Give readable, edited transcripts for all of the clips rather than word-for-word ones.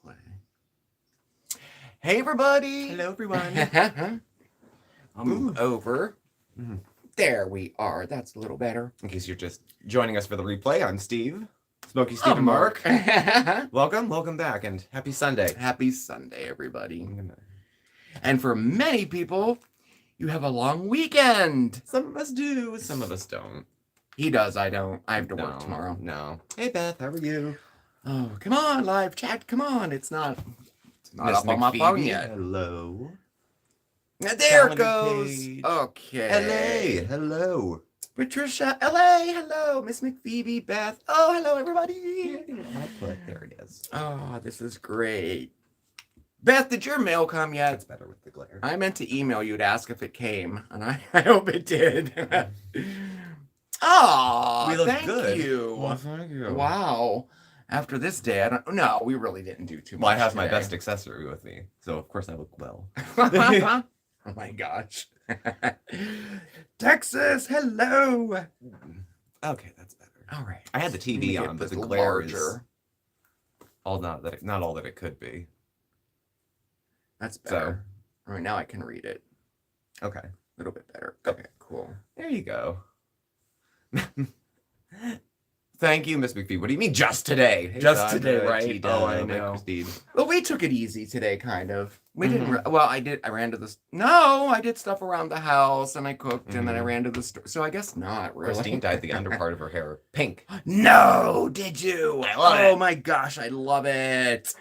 play. Hey, everybody. Hello, everyone. I'll move over. Mm-hmm. There we are. That's a little better. In case you're just joining us for the replay, I'm Steve. Smokeysteveandmarc. Welcome back, and happy Sunday. Happy Sunday, everybody. And for many people, you have a long weekend. Some of us do, some of us don't. He does, I don't. I have to work tomorrow. No. Hey, Beth, how are you? Oh, come on, live chat, come on. It's not up on my McPhoebe, phone yet. Hello. There it goes. Page. Okay. LA, hello. Patricia, LA, hello. Miss McPhoebe, Beth. Oh, hello, everybody. There it is. Oh, this is great. Beth, did your mail come yet? It's better with the glare. I meant to email you to ask if it came, and I hope it did. Oh, we look thank good. you. Well, thank you. Wow. After this day, no, we really didn't do too much. Well, I have today. my best accessory with me, so of course I look well. Oh my gosh. Texas, hello. Okay, that's better. All right. I had the TV on, but the glare is not all that it could be. That's better. All right, now I can read it. Okay. A little bit better. Okay, cool. There you go. Thank you, Miss McPhee. What do you mean just today? Just today, right? Oh, I know. Well, we took it easy today, kind of. We didn't. Well, I did. I ran to the. No, I did stuff around the house, and I cooked, and then I ran to the store. So I guess not really. Christine dyed the underpart of her hair pink. No, did you? I love it. Oh my gosh, I love it.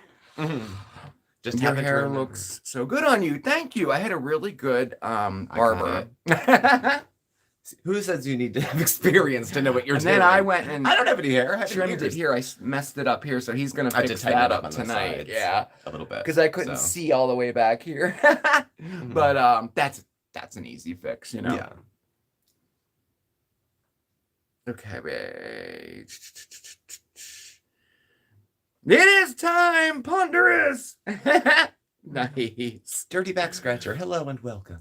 Just your hair looks so good on you. Thank you. I had a really good barber. Who says you need to have experience to know what you're doing? And then I went and I don't have any hair. I trimmed it here. I messed it up here, so he's gonna fix that up tonight. Yeah, a little bit because I couldn't see all the way back here. But that's an easy fix, you know. Yeah. Okay, wait. It is time, Ponderous. Nice. Dirty back scratcher. Hello and welcome.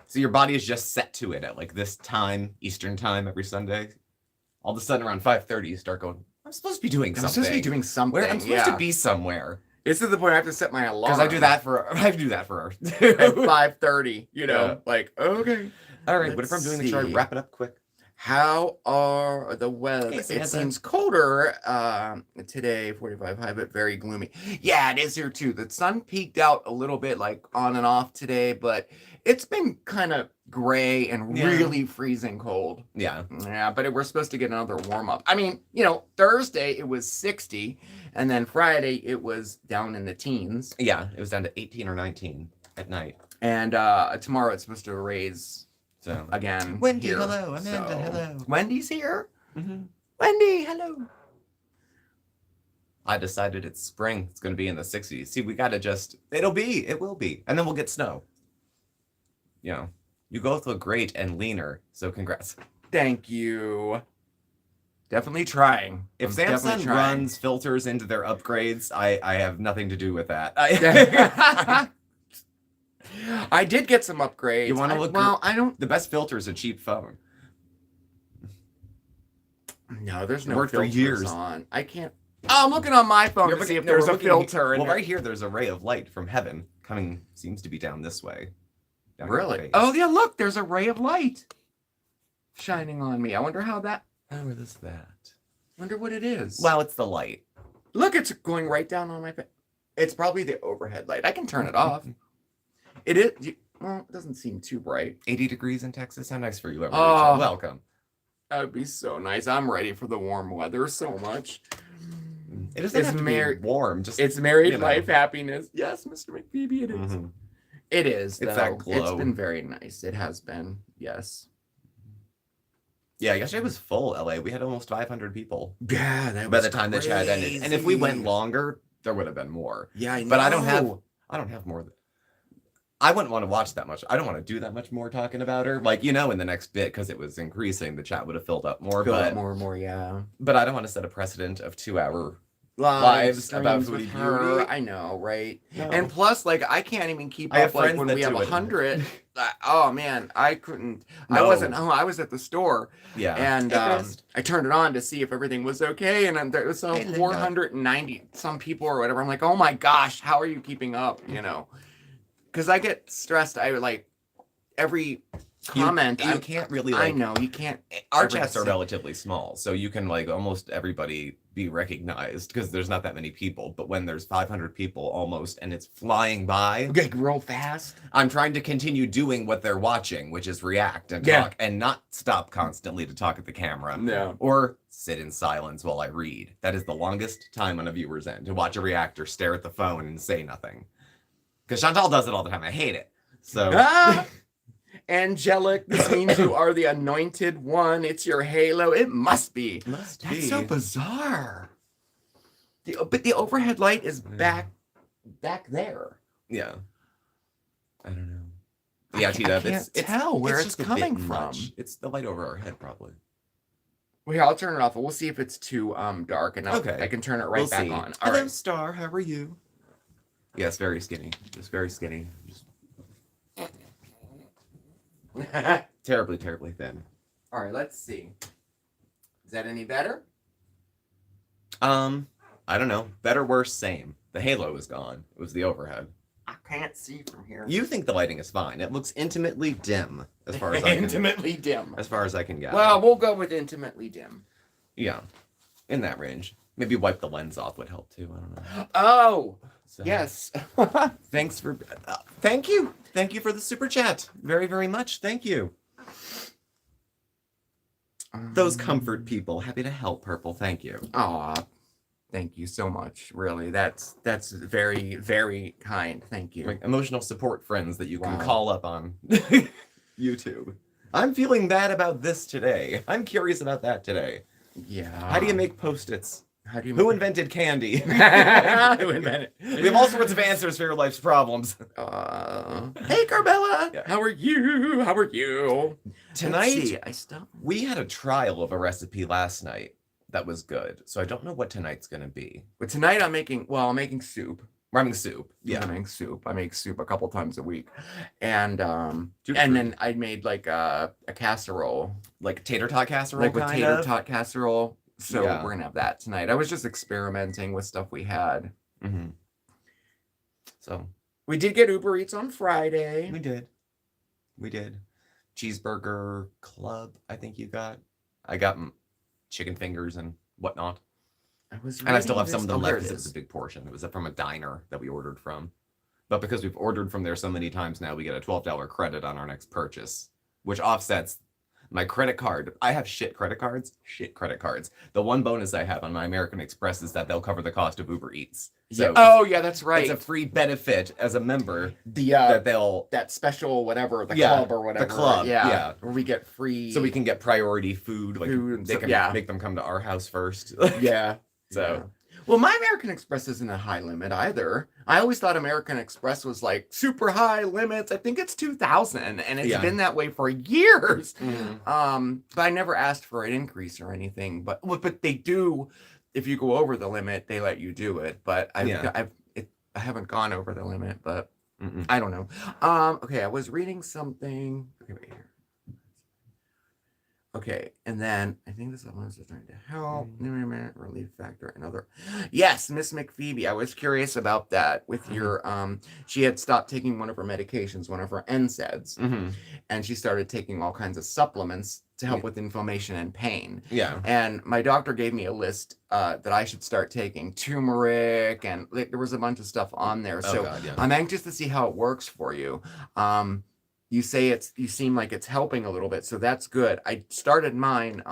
So your body is just set to it at like this time, Eastern time, every Sunday. All of a sudden around 5:30, you start going, I'm supposed to be doing something. I'm supposed to be doing something. I'm supposed to be somewhere. It's to the point I have to set my alarm. Because I do that for at 5:30, you know, Yeah. like, okay. All right, what if I'm doing the chart? Wrap it up quick. How are the weather? Okay, it seems colder today, 45 high, but very gloomy. Yeah, it is here too. The sun peaked out a little bit, like on and off today, but it's been kind of gray and really freezing cold. Yeah. Yeah, but we're supposed to get another warm up. I mean, you know, Thursday it was 60, and then Friday it was down in the teens. Yeah, it was down to 18 or 19 at night. And tomorrow it's supposed to raise. So again, Wendy, here. hello. Amanda, hello. Wendy's here. Mm-hmm. Wendy, hello. I decided it's spring. It's going to be in the 60s. See, we got to it will be. And then we'll get snow. You know, you both look great and leaner. So congrats. Thank you. Definitely trying. If Samsung runs filters into their upgrades, I have nothing to do with that. I did get some upgrades. You want to look? Well, I don't. The best filter is a cheap phone. No, there's no worked for years on. I can't. Oh, I'm looking on my phone to see if there's a filter. Well, right here, there's a ray of light from heaven coming. Seems to be down this way. Really? Oh yeah, look, there's a ray of light shining on me. I wonder how that. How is that? Wonder what it is. Well, it's the light. Look, it's going right down on my face. It's probably the overhead light. I can turn it off. It is. Well, it doesn't seem too bright. 80 degrees in Texas. How nice for you, everyone. Oh, welcome. That would be so nice. I'm ready for the warm weather so much. It doesn't have to be warm. It's married life happiness. Yes, Mr. McPhoebe, it is. Mm-hmm. It is. It's that glow. It's been very nice. It has been. Yes. Yeah, yesterday was full. LA. We had almost 500 people. Yeah, that was by the time the chat ended. And if we went longer, there would have been more. Yeah, I know. But I don't have more. I wouldn't want to watch that much. I don't want to do that much more talking about her. Like, you know, in the next bit, because it was increasing, the chat would have filled up more. More, yeah. But I don't want to set a precedent of 2-hour lives about streams with Foodie her. Beauty. I know, right? No. And plus, like, I can't even keep I have up. Like friends when that we have do it. 100. Oh man, I couldn't. I No. wasn't home. I was at the store, Yeah. and Hey, Chris. I turned it on to see if everything was okay, and there was Hey, Linda. 490 some people or whatever. I'm like, oh my gosh, how are you keeping up? You know, because I get stressed. I like every comment. You can't really. I Like, know you can't. our every chats are si- relatively small, so you can like almost everybody be recognized because there's not that many people. But when there's 500 people almost and it's flying by, Like real fast. I'm trying to continue doing what they're watching, which is react and Yeah. talk and not stop constantly to talk at the camera No. or sit in silence while I read. That is the longest time on a viewer's end, to watch a reactor stare at the phone and say nothing. Because Chantal does it all the time. I hate it. So Ah! Angelic, this means you are the anointed one. It's your halo. It must be. must That's be. so bizarre. But the overhead light is back there. Yeah. I don't know. I Yeah, can't- Tita, I can't it's tell where it's just a bit coming from. much. It's the light over our head, probably. Well, here, I'll turn it off. We'll see if it's too dark, and Okay. I can turn it right We'll back see. on. All Hello, right. Star. How are you? Yes, very skinny. Just very skinny. Just terribly, terribly thin. All right, let's see. Is that any better? I don't know. Better, worse, same. The halo is gone. It was the overhead. I can't see from here. You think the lighting is fine. It looks intimately dim as far as I can Intimately dim. as far as I can gather. Well, we'll go with intimately dim. yeah. In that range. Maybe wipe the lens off would help too. I don't know. Oh, So, yes. Thanks for thank you. Thank you for the super chat. Very, very much. Thank you. Those comfort people. Happy to help, Purple. Thank you. Aw, thank you so much. Really, that's very, very kind. Thank you. Like emotional support friends that you can Wow. call up on YouTube. I'm feeling bad about this today. I'm curious about that today. Yeah. How do you make Post-its? How do you? Who invented candy? Who invented? We have all sorts of answers for your life's problems. Hey, Carmela. Yeah. How are you? How are you? Let's Tonight, see, I stopped. we had a trial of a recipe last night that was good. So I don't know what tonight's going to be. But tonight I'm making soup. We're having soup. I'm Yeah. making soup. I make soup a couple times a week, and Good and food. then I made like a casserole, Like tater tot casserole, like with kind tater of? tot casserole. So Yeah. we're gonna have that tonight. I was just experimenting with stuff we had. Mm-hmm. So We did get Uber Eats on Friday. we did. We did. Cheeseburger club, I think you got. I got chicken fingers and whatnot. And I still have some of them left because it was a big portion. It was from a diner that we ordered from. But because we've ordered from there so many times now, we get a $12 credit on our next purchase, which offsets my credit card. I have shit credit cards. Shit credit cards. The one bonus I have on my American Express is that they'll cover the cost of Uber Eats. So Oh yeah, that's right. it's a free benefit as a member the that they'll... that special whatever, the Yeah, club or whatever. club, yeah. Where we get free. So we can get priority food. Like Food and they stuff, can yeah. make them come to our house first. Yeah. So... Yeah. Well, my American Express isn't a high limit either. I always thought American Express was like super high limits. I think it's 2,000, and it's Yeah. been that way for years. Mhm. But I never asked for an increase or anything. But they do. If you go over the limit, they let you do it. But I haven't gone over the limit. But Mm-mm. I don't know. Okay, I was reading something. Okay, wait here. Okay, and then I think this one is trying to help. Relief factor and other. Yes, Miss McPhoebe. I was curious about that with your she had stopped taking one of her medications, one of her NSAIDs, Mhm. and she started taking all kinds of supplements to help Yeah. with inflammation and pain. Yeah. And my doctor gave me a list that I should start taking turmeric, and like, there was a bunch of stuff on there. Oh, So God, yeah. I'm anxious to see how it works for you. You say you seem like it's helping a little bit, so that's good. I started mine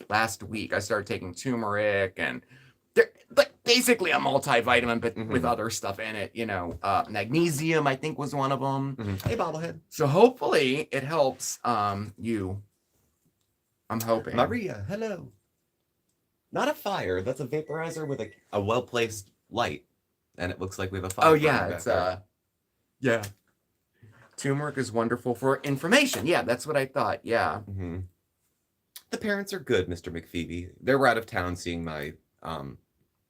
last week. I started taking turmeric, and they're like basically a multivitamin, but with Mhm. other stuff in it. You know, magnesium I think was one of them. Mhm. Hey, bobblehead. So hopefully it helps you. I'm hoping. Maria, hello. Not a fire. That's a vaporizer with a well-placed light. And it looks like we have a fire. Oh burning yeah, back it's there. yeah. Turmeric is wonderful for inflammation. Yeah, that's what I thought. Yeah. Mhm. The parents are good, Mr. McPhoebe. They were out of town seeing my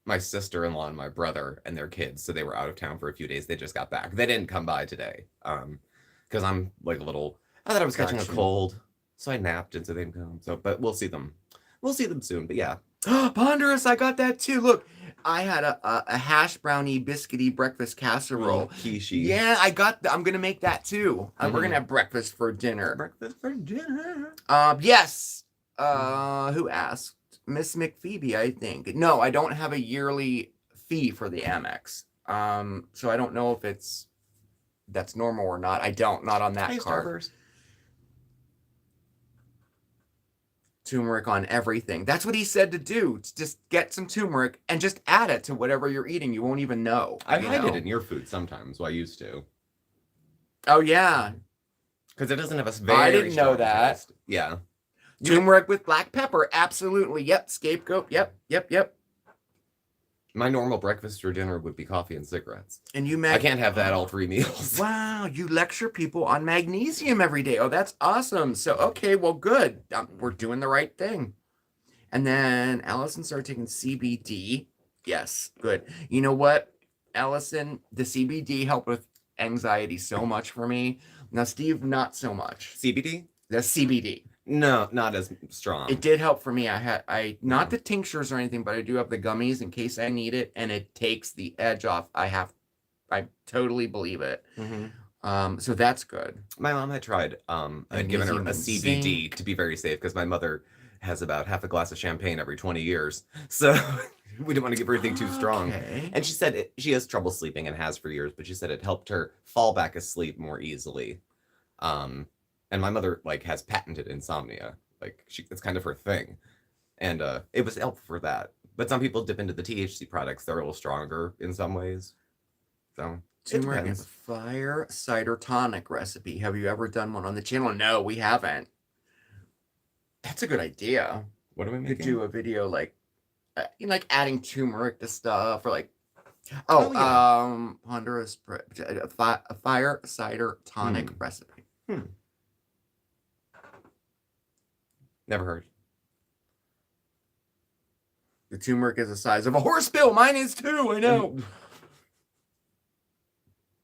my sister-in-law and my brother and their kids, so they were out of town for a few days. They just got back. They didn't come by today, because I'm like a little. I thought I was catching a cold, so I napped, and so they didn't come. So, but we'll see them. We'll see them soon. But yeah, Ponderous, I got that too. Look, I had a hash brownie biscuity breakfast casserole. Quiche. Yeah, I got. I'm gonna make that too. We're gonna have breakfast for dinner. Breakfast for dinner. Yes. Who asked? Miss McPhoebe, I think. No, I don't have a yearly fee for the Amex. So I don't know if that's normal or not. I don't. Not on that card. Starburst. Turmeric on everything. That's what he said to do. Just get some turmeric and just add it to whatever you're eating. You won't even know. I hide it in your food sometimes. Well, I used to. Oh yeah, because it doesn't have a very. I didn't know that. Taste. Yeah. Turmeric with black pepper. Absolutely. Yep. Scapegoat. Yep. My normal breakfast or dinner would be coffee and cigarettes. And you I can't have that all 3 meals. Wow, you lecture people on magnesium every day. Oh, that's awesome. So, okay, well, good. We're doing the right thing. And then Allison started taking CBD. Yes, good. You know what, Allison? The CBD helped with anxiety so much for me. Now, Steve, not so much. CBD? The CBD. No, not as strong. It did help for me. I not the tinctures or anything, but I do have the gummies in case I need it, and it takes the edge off. I totally believe it. Mm-hmm. So that's good. My mom had tried. I had given her a CBD to be very safe because my mother has about half a glass of champagne every 20 years, so we didn't want to give her anything too strong. Okay. And she said she has trouble sleeping and has for years, but she said it helped her fall back asleep more easily. And my mother has patented insomnia. It's kind of her thing. And it was helpful for that. But some people dip into the THC products. They're a little stronger in some ways. So turmeric and fire cider tonic recipe. Have you ever done one on the channel? No, we haven't. That's a good idea. What are we making? Could do a video adding turmeric to stuff or Honduras a fire cider tonic recipe. Never heard. The turmeric is the size of a horsebill. Mine is too. I know.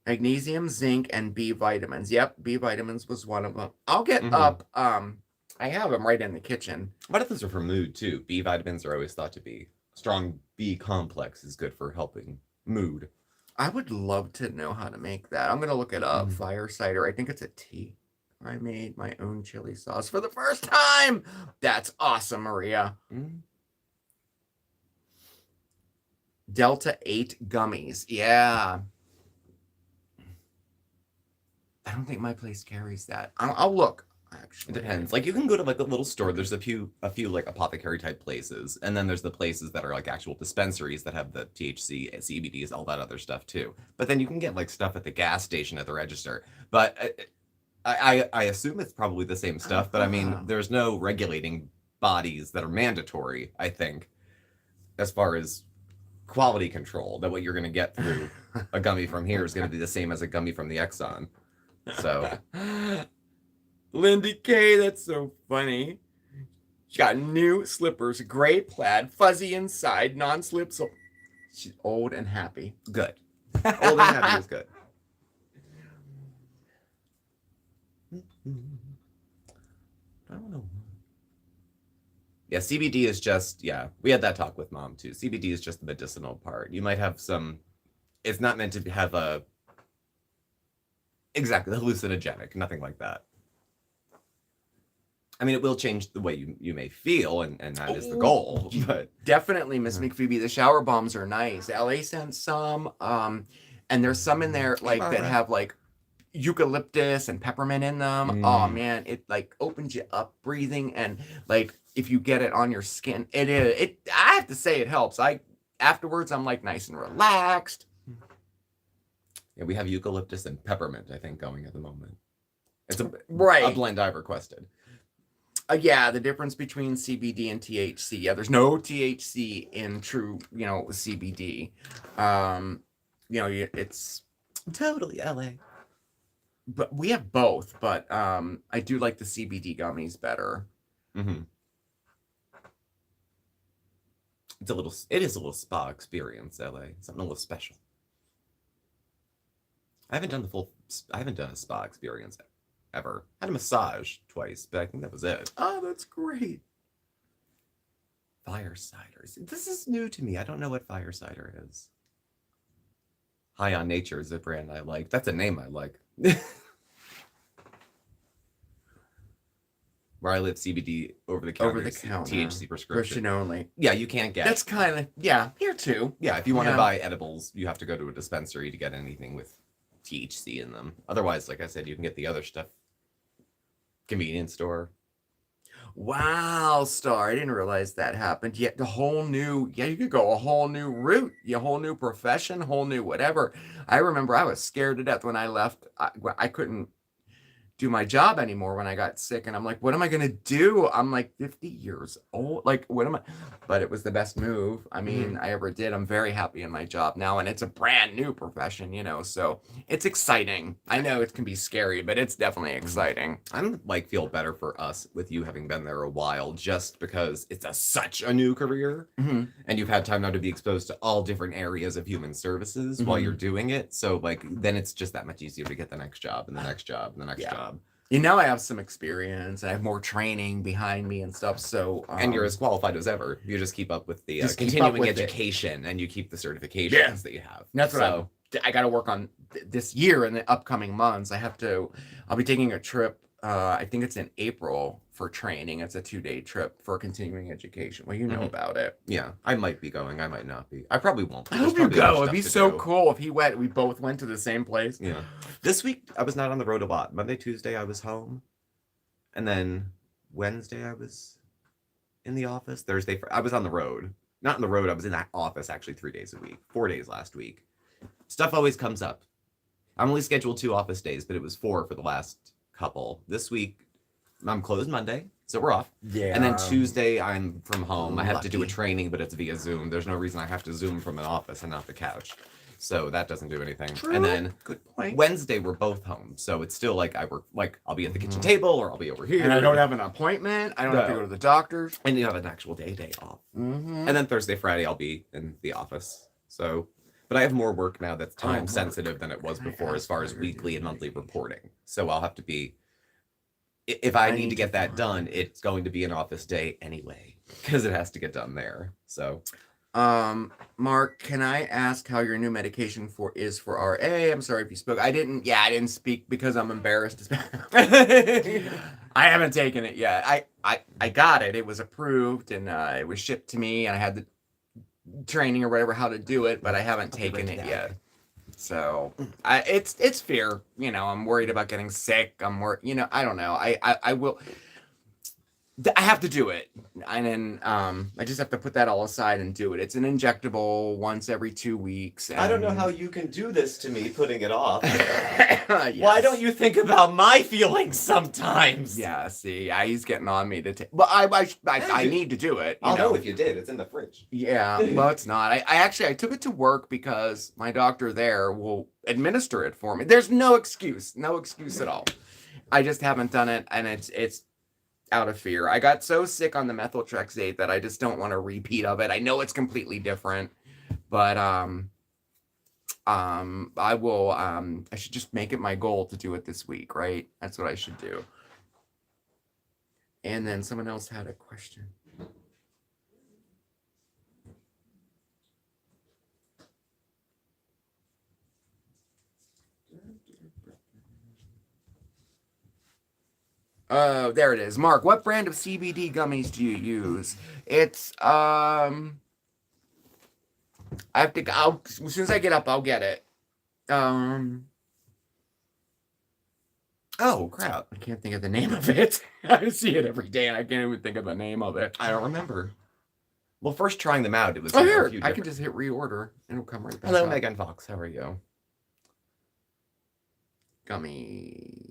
Magnesium, zinc, and B vitamins. Yep, B vitamins was one of them. I'll get up. I have them right in the kitchen. A lot of those are for mood too. B vitamins are always thought to be strong. B complex is good for helping mood. I would love to know how to make that. I'm gonna look it up. Fire cider. I think it's a tea. I made my own chili sauce for the first time. That's awesome, Maria. Delta 8 gummies. Yeah. I don't think my place carries that. I'll look. Actually, it depends. You can go to a little store. There's a few apothecary type places, and then there's the places that are actual dispensaries that have the THC, CBDs, all that other stuff too. But then you can get stuff at the gas station at the register. But I assume it's probably the same stuff, but I mean, there's no regulating bodies that are mandatory, I think, as far as quality control, that what you're going to get through a gummy from here is going to be the same as a gummy from the Exxon. So, Lindy K, that's so funny. She got new slippers, gray plaid, fuzzy inside, non-slip. So she's old and happy. Good. Old and happy is good. I don't know. Yeah, CBD is just, we had that talk with Mom too. CBD is just the medicinal part. You might have it's not meant to have exactly hallucinogenic, nothing like that. I mean, it will change the way you may feel, and that is the goal. But definitely, Miss McPhoebe, the shower bombs are nice. LA sent some, and there's some in there that have eucalyptus and peppermint in them. Oh man, it opens you up breathing, and if you get it on your skin, I have to say it helps. Afterwards I'm nice and relaxed. Yeah, we have eucalyptus and peppermint, I think, going at the moment. It's a blend I've requested. Yeah, the difference between CBD and THC. Yeah, there's no THC in true, CBD. It's totally LA. But we have both, but I do like the CBD gummies better. It is a little spa experience, LA. Something a little special. I haven't done a spa experience ever. I had a massage twice, but I think that was it. Oh, that's great. Fire ciders. This is new to me. I don't know what fire cider is. High on Nature is a brand I like. That's a name I like. Where I live, CBD over the counter. THC prescription only. Yeah, you can't get. That's kind of here too. Yeah, if you want to buy edibles, you have to go to a dispensary to get anything with THC in them. Otherwise, like I said, you can get the other stuff. Convenience store. Wow, Star. I didn't realize that happened. Yet you could go a whole new route, a whole new profession, whole new whatever. I remember I was scared to death when I left. I couldn't do my job anymore when I got sick, and I'm like, what am I gonna do? I'm like 50 years old. Like, what am I? But it was the best move I ever did. I'm very happy in my job now, and it's a brand new profession, so it's exciting. I know it can be scary, but it's definitely exciting. I'm feel better for us with you having been there a while, just because it's such a new career, and you've had time now to be exposed to all different areas of human services while you're doing it. So then it's just that much easier to get the next job and the next job and the next job. Now I have some experience. I have more training behind me and stuff. So and you're as qualified as ever. You just keep up with the continuing education, and you keep the certifications that you have. That's what I got to work on this year and the upcoming months. I'll be taking a trip. I think it's in April for training. It's a 2-day trip for continuing education. Well, you know about it. Yeah, I might be going. I might not be. I probably won't. I hope you go. It'd be so cool if we both went to the same place. Yeah. This week I was not on the road a lot. Monday, Tuesday I was home, and then Wednesday I was in the office. Thursday I was on the road. Not on the road. I was in that office actually 3 days a week. 4 days last week. Stuff always comes up. I'm only scheduled 2 office days, but it was 4 for the last couple. This week I'm closed Monday, so we're off. Yeah. And then Tuesday I'm from home. I have to do a training, but it's via Zoom. There's no reason I have to Zoom from an office and not the couch. So that doesn't do anything. True. And then good point. Wednesday we're both home. So it's still I work I'll be at the kitchen table or I'll be over here. And I don't have an appointment. I don't have to go to the doctor's. And you have an actual day off. And then Thursday, Friday I'll be in the office. So but I have more work now that's time sensitive than it was before as far as weekly and monthly reporting. So I'll have to be, if I need to get that done, it's going to be an office day anyway, because it has to get done there. So, Mark, can I ask how your new medication is for RA? I'm sorry if you spoke. I didn't speak because I'm embarrassed to speak. I haven't taken it yet. I got it. It was approved and it was shipped to me, and I had the training or whatever how to do it, but I haven't taken it yet. So it's fear. I'm worried about getting sick. I don't know. I will. I have to do it, and then I just have to put that all aside and do it. It's an injectable once every 2 weeks. And... I don't know how you can do this to me, putting it off. Yes. Why don't you think about my feelings sometimes? Yeah, see, he's getting on me to take. But I need to do it. I'll know if you did. It's in the fridge. Yeah, well, it's not. I took it to work because my doctor there will administer it for me. There's no excuse at all. I just haven't done it, and it's out of fear. I got so sick on the methotrexate that I just don't want a repeat of it. I know it's completely different, but I will I should just make it my goal to do it this week, right? That's what I should do. And then someone else had a question. Oh, there it is. Mark, what brand of CBD gummies do you use? It's as soon as I get up, I'll get it. Oh crap. I can't think of the name of it. I see it every day and I can't even think of the name of it. I don't remember. Well, first trying them out, it was here. I can just hit reorder and it'll come right back. Hello, Megan Fox. How are you? Gummy.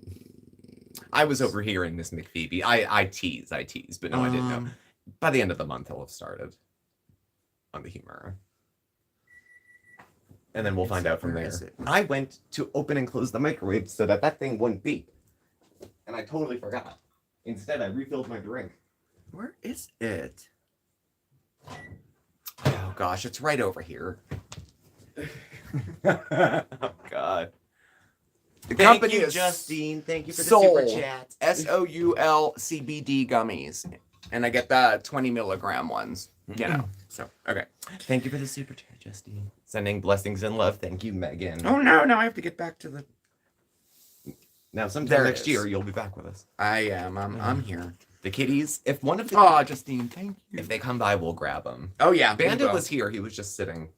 I was overhearing Miss McPhoebe. I tease, but no, I didn't know. By the end of the month, he'll have started on the humor. And then we'll find out from there. I went to open and close the microwave so that thing wouldn't beep. And I totally forgot. Instead, I refilled my drink. Where is it? Oh gosh, it's right over here. Oh God. The Thank company you, is Justine. Thank you for the Soul. super chat. SOUL CBD gummies, and I get the 20 milligram ones. You know. So okay. Thank you for the super chat, Justine. Sending blessings and love. Thank you, Megan. Oh no, now I have to get back to the. Now, sometime There it next is. year, you'll be back with us. I am. I'm here. The kitties, if one of the Oh, Justine, thank you. if they come by, we'll grab them. Oh yeah, Bandit was here. He was just sitting.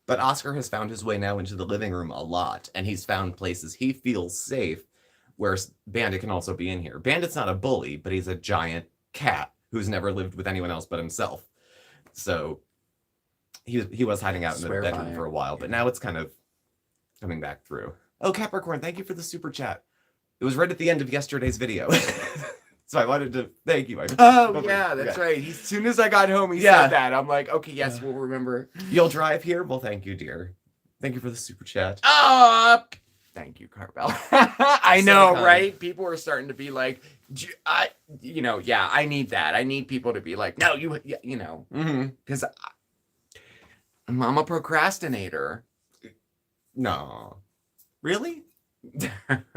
But Oscar has found his way now into the living room a lot, and he's found places he feels safe, where Bandit can also be in here. Bandit's not a bully, but he's a giant cat who's never lived with anyone else but himself. So he was hiding out in the bedroom for a while, but now it's kind of coming back through. Oh, Capricorn, thank you for the super chat. It was right at the end of yesterday's video. So I wanted to thank you. Oh, yeah, that's right. As soon as I got home, he said that. I'm like, okay, yes, we'll remember. You'll drive here? Well, thank you, dear. Thank you for the super chat. Thank you, Carvel. I know, right? People are starting to be like, I need that. I need people to be like, no, you know, because I'm a procrastinator. No. Really?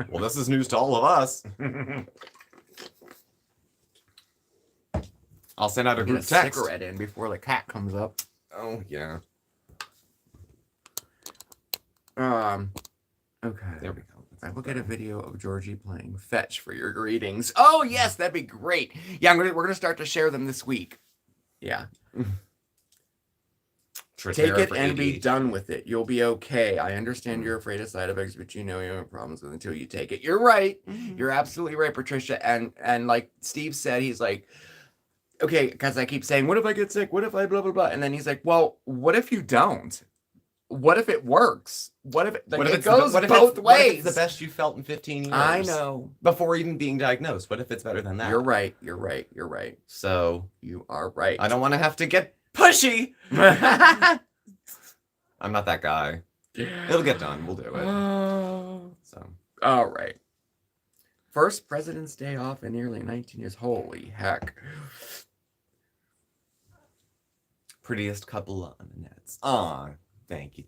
Well, this is news to all of us. I'll send out a group text. Cigarette in before the cat comes up. Oh, yeah. Okay. There we go. I will get a video of Georgie playing fetch for your greetings. Oh, yes, that'd be great. Yeah, we're going to start to share them this week. Yeah. Take it and be done with it. You'll be okay. I understand you're afraid of side effects, but you know you have problems with it until you take it. You're right. You're absolutely right, Patricia. And like Steve said, he's like, okay, because I keep saying, what if I get sick? What if I blah, blah, blah? And then he's like, well, what if you don't? What if it works? What if it goes both ways? What if it's the best you felt in 15 years? I know. Before even being diagnosed. What if it's better than that? You're right. So you are right. I don't want to have to get pushy. I'm not that guy. It'll get done. We'll do it. So. All right. First President's Day off in nearly 19 years. Holy heck. Prettiest couple on the nets. Aw, thank you.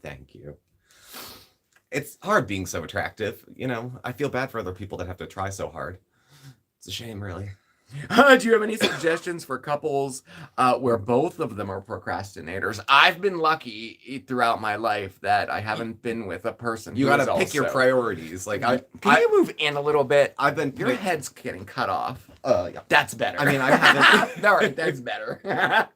It's hard being so attractive. You know, I feel bad for other people that have to try so hard. It's a shame, really. Do you have any suggestions for couples where both of them are procrastinators? I've been lucky throughout my life that I haven't been with a person. You gotta pick your priorities. Like, can you move in a little bit? Your head's getting cut off. Yeah. That's better. I mean, I haven't. All right, that's better.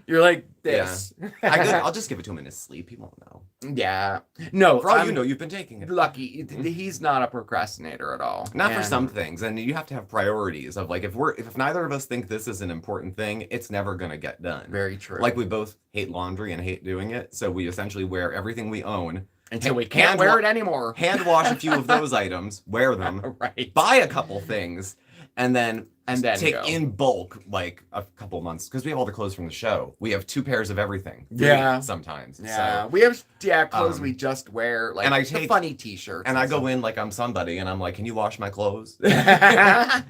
You're like this. Yeah. I'll just give it to him in his sleep. He won't know. Yeah. No. For all you know, you've been taking it. Lucky. He's not a procrastinator at all. Not for some things. And you have to have priorities of like, if neither of us think this is an important thing, it's never going to get done. Very true. Like we both hate laundry and hate doing it. So we essentially wear everything we own. Until we can't wear it anymore. Hand wash a few of those items, wear them, right. Buy a couple things, and then take go. In bulk like a couple months because we have all the clothes from the show. We have 2 pairs of everything. Yeah, sometimes. Yeah, so, we have clothes we just wear. Like, and I take funny T-shirts. And I go in like I'm somebody, and I'm like, "Can you wash my clothes?" Because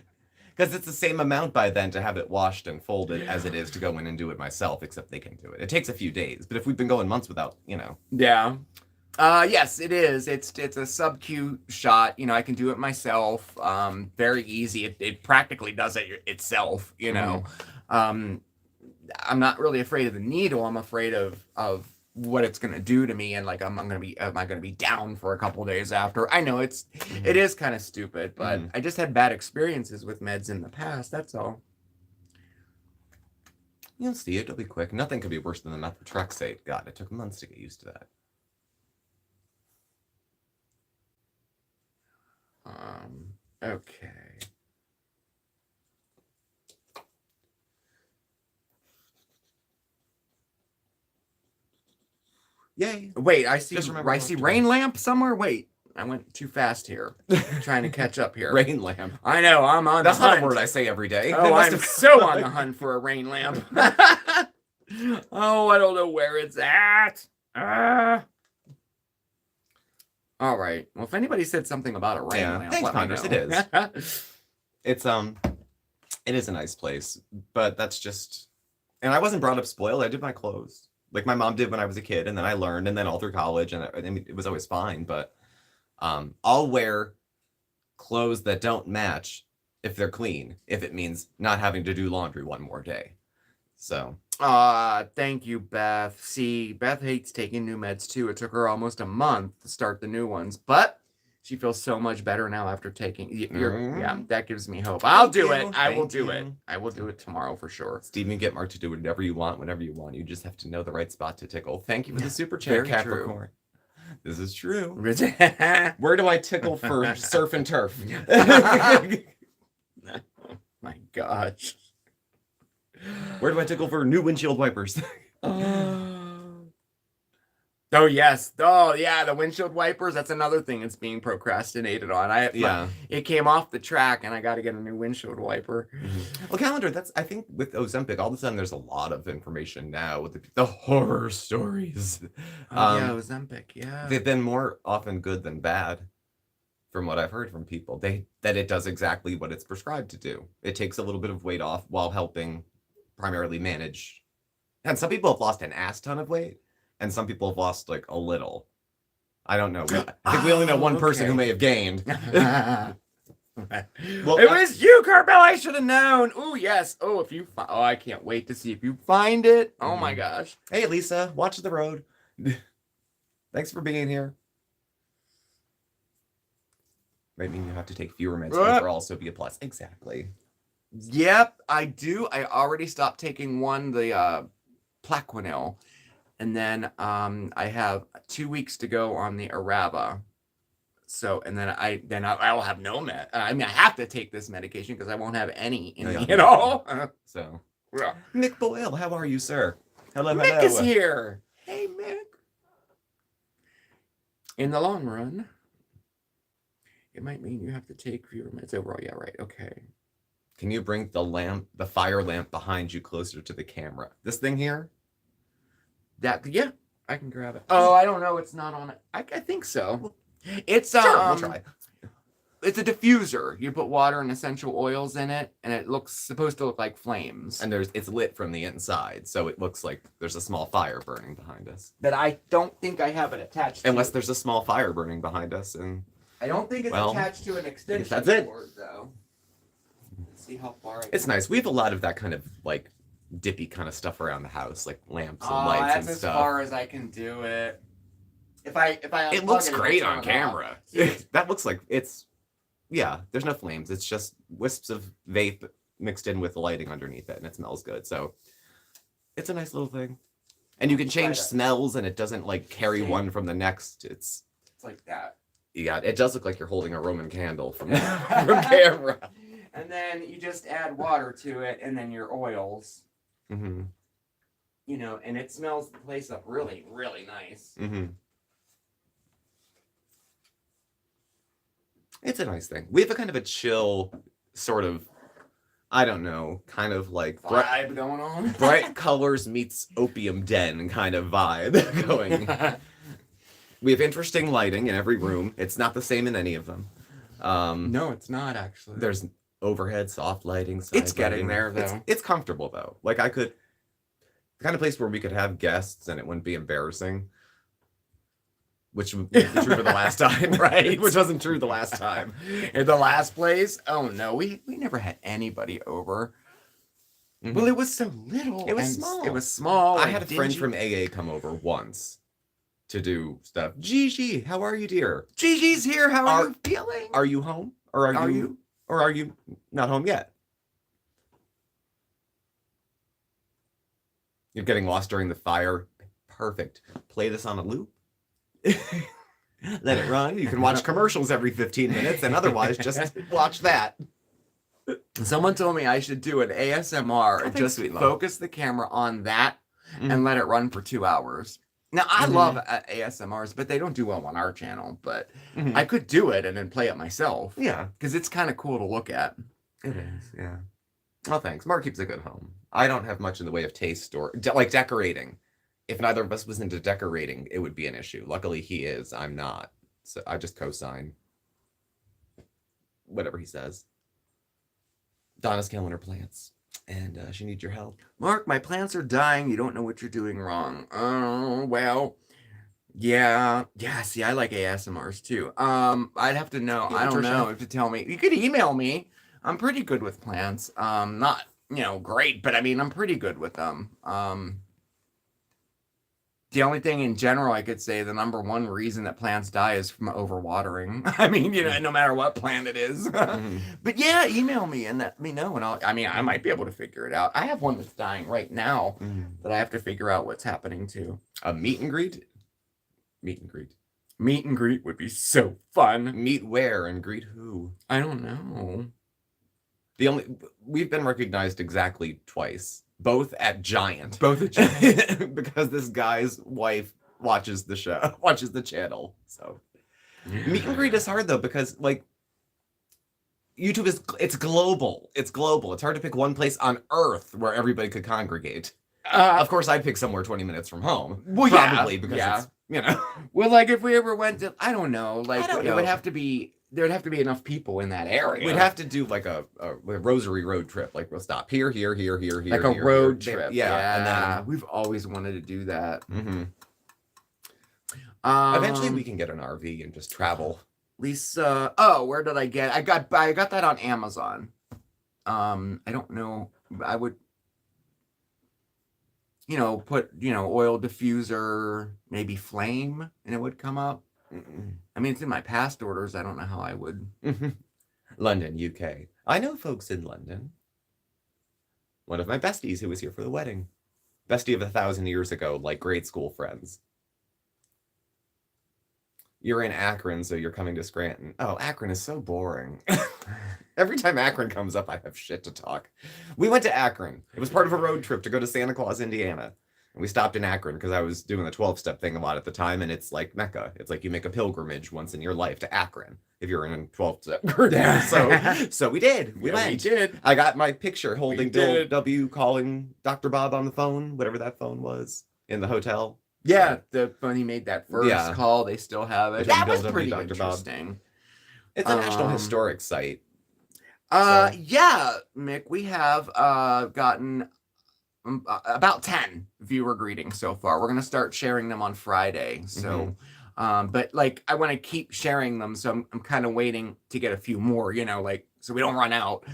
it's the same amount by then to have it washed and folded as it is to go in and do it myself. Except they can do it. It takes a few days, but if we've been going months without, Yeah. Yes, it is. It's a sub-Q shot. I can do it myself. Very easy. It practically does it itself, I'm not really afraid of the needle. I'm afraid of what it's going to do to me. And like, am I going to be down for a couple days after? I know it is kind of stupid, but I just had bad experiences with meds in the past. That's all. You'll see. It'll be quick. Nothing could be worse than the methotrexate. God, it took months to get used to that. Okay. Yay. Wait, I see rain lamp somewhere. Wait, I went too fast here. Trying to catch up here. Rain lamp. I know, I'm on That's the hunt. not a word I say every day. Oh, I'm so on the hunt for a rain lamp. Oh, I don't know where it's at. All right. Well, if anybody said something about a rain lamp, thanks, Ponders. It is. It is a nice place, but that's just. And I wasn't brought up spoiled. I did my clothes. like my mom did when I was a kid, and then I learned, and then all through college, and I mean, it was always fine. But I'll wear clothes that don't match if they're clean, if it means not having to do laundry one more day. So. Thank you, Beth. See, Beth hates taking new meds too. It took her almost a month to start the new ones, but she feels so much better now after taking. Yeah, that gives me hope. I'll do it. I will do it. I will do it tomorrow for sure. CaveandMarc to do whatever you want, whenever you want. You just have to know the right spot to tickle. Thank you for the super chat, Capricorn. This is true. Where do I tickle for surf and turf? Oh my gosh. Where do I tickle for new windshield wipers? Oh, yes. Oh, yeah, the windshield wipers. That's another thing that's being procrastinated on. It came off the track, and I got to get a new windshield wiper. Well, Calendar, I think with Ozempic, all of a sudden there's a lot of information now with the horror stories. Yeah, Ozempic, yeah. They've been more often good than bad, from what I've heard from people. That it does exactly what it's prescribed to do. It takes a little bit of weight off while helping primarily manage. And some people have lost an ass ton of weight, and some people have lost like a little. I don't know. I think we only know one person who may have gained. Well, it was you, Carmel. I should have known. Oh, yes. Oh, I can't wait to see if you find it. Oh my gosh. Hey, Lisa, watch the road. Thanks for being here. Might mean you have to take fewer meds, but also be a plus. Exactly. Yep, I do. I already stopped taking the Plaquenil, and then I have 2 weeks to go on the Araba. So, and then I'll have no med. I mean, I have to take this medication because I won't have any in me at all. So, Mick Boyle, how are you, sir? Hello, Mick is here. Hey, Mick. In the long run, it might mean you have to take fewer meds overall. Yeah, right. Okay. Can you bring the fire lamp behind you closer to the camera? This thing here? Yeah, I can grab it. Oh, I don't know. It's not on it. I think so. It's sure, we'll try. It's a diffuser. You put water and essential oils in it, and it supposed to look like flames. And it's lit from the inside, so it looks like there's a small fire burning behind us. But I don't think I have it attached. Unless there's a small fire burning behind us, and I don't think it's attached to an extension cord, though. Let's see how far. It's nice. We have a lot of that kind of like dippy kind of stuff around the house, like lamps and lights and stuff. That's as far as I can do it. If I it looks great on camera. That looks like it's. Yeah, there's no flames. It's just wisps of vape mixed in with lighting underneath it, and it smells good. So it's a nice little thing. And you can change smells, and it doesn't like carry one from the next. It's like that. Yeah, it does look like you're holding a Roman candle from camera. And then you just add water to it, and then your oils. Mm-hmm. You know, and it smells the place up really, really nice. Mm-hmm. It's a nice thing. We have a kind of a chill sort of, I don't know, kind of like vibe going on. Bright colors meets opium den kind of vibe going. We have interesting lighting in every room. It's not the same in any of them. No, it's not actually. There's overhead soft lighting. It's getting there though. It's comfortable though. Like the kind of place where we could have guests and it wouldn't be embarrassing. Which would be true for the last time, right? Which wasn't true the last time. In the last place? Oh no, we never had anybody over. Mm-hmm. Well, it was so little. It was small. It was small. I had a friend from AA come over once to do stuff. Gigi, how are you, dear? Gigi's here. How are you feeling? Are you home? Or are you not home yet? You're getting lost during the fire. Perfect. Play this on a loop. Let it run. You can watch commercials every 15 minutes, and otherwise just watch that. Someone told me I should do an ASMR and just focus the camera on that and let it run for 2 hours. Now, I love ASMRs, but they don't do well on our channel. But I could do it and then play it myself. Yeah. Because it's kind of cool to look at. It is, yeah. Well, thanks. Mark keeps a good home. I don't have much in the way of taste or like decorating. If neither of us was into decorating, it would be an issue. Luckily, he is. I'm not. So I just co-sign whatever he says. Donna's killing her plants. And she needs your help. Mark, my plants are dying. You don't know what you're doing wrong. Oh, well. Yeah. Yeah, see, I like ASMRs too. I'd have to know. I don't know if to tell me. You could email me. I'm pretty good with plants. Not, great, but I mean, I'm pretty good with them. The only thing in general I could say, the number one reason that plants die is from overwatering. I mean, no matter what plant it is. But yeah, email me and let me know. And I might be able to figure it out. I have one that's dying right now that I have to figure out what's happening to. A meet and greet? Meet and greet. Meet and greet would be so fun. Meet where and greet who? I don't know. We've been recognized exactly twice. Both at Giant. Because this guy's wife watches the show, watches the channel. So meet and greet is hard though, because YouTube it's global. It's global. It's hard to pick one place on Earth where everybody could congregate. Of course, I'd pick somewhere 20 minutes from home. Well, probably because it's, Well, if we ever went to, I don't know, it would have to be. There'd have to be enough people in that area. We'd have to do a rosary road trip. We'll stop here. Like a road trip. Yeah. And then we've always wanted to do that. Mm-hmm. Eventually we can get an RV and just travel. Lisa, where did I get? I got that on Amazon. I don't know. I would, put, oil diffuser, maybe flame, and it would come up. I mean, it's in my past orders. I don't know how I would. London, UK. I know folks in London. One of my besties who was here for the wedding. Bestie of 1,000 years ago, like grade school friends. You're in Akron, so you're coming to Scranton. Oh, Akron is so boring. Every time Akron comes up, I have shit to talk. We went to Akron. It was part of a road trip to go to Santa Claus, Indiana. And we stopped in Akron because I was doing the 12-step thing a lot at the time, and it's like Mecca. It's like you make a pilgrimage once in your life to Akron if you're in a 12-step group. So we did. We went. We did. I got my picture holding Bill W. calling Dr. Bob on the phone, whatever that phone was, in the hotel. Yeah, when he made that first call, they still have it. That was pretty interesting. Bob. It's a National Historic Site. Yeah, Mick, we have gotten about 10 viewer greetings so far. We're going to start sharing them on Friday. So, but I want to keep sharing them. So I'm kind of waiting to get a few more, so we don't run out.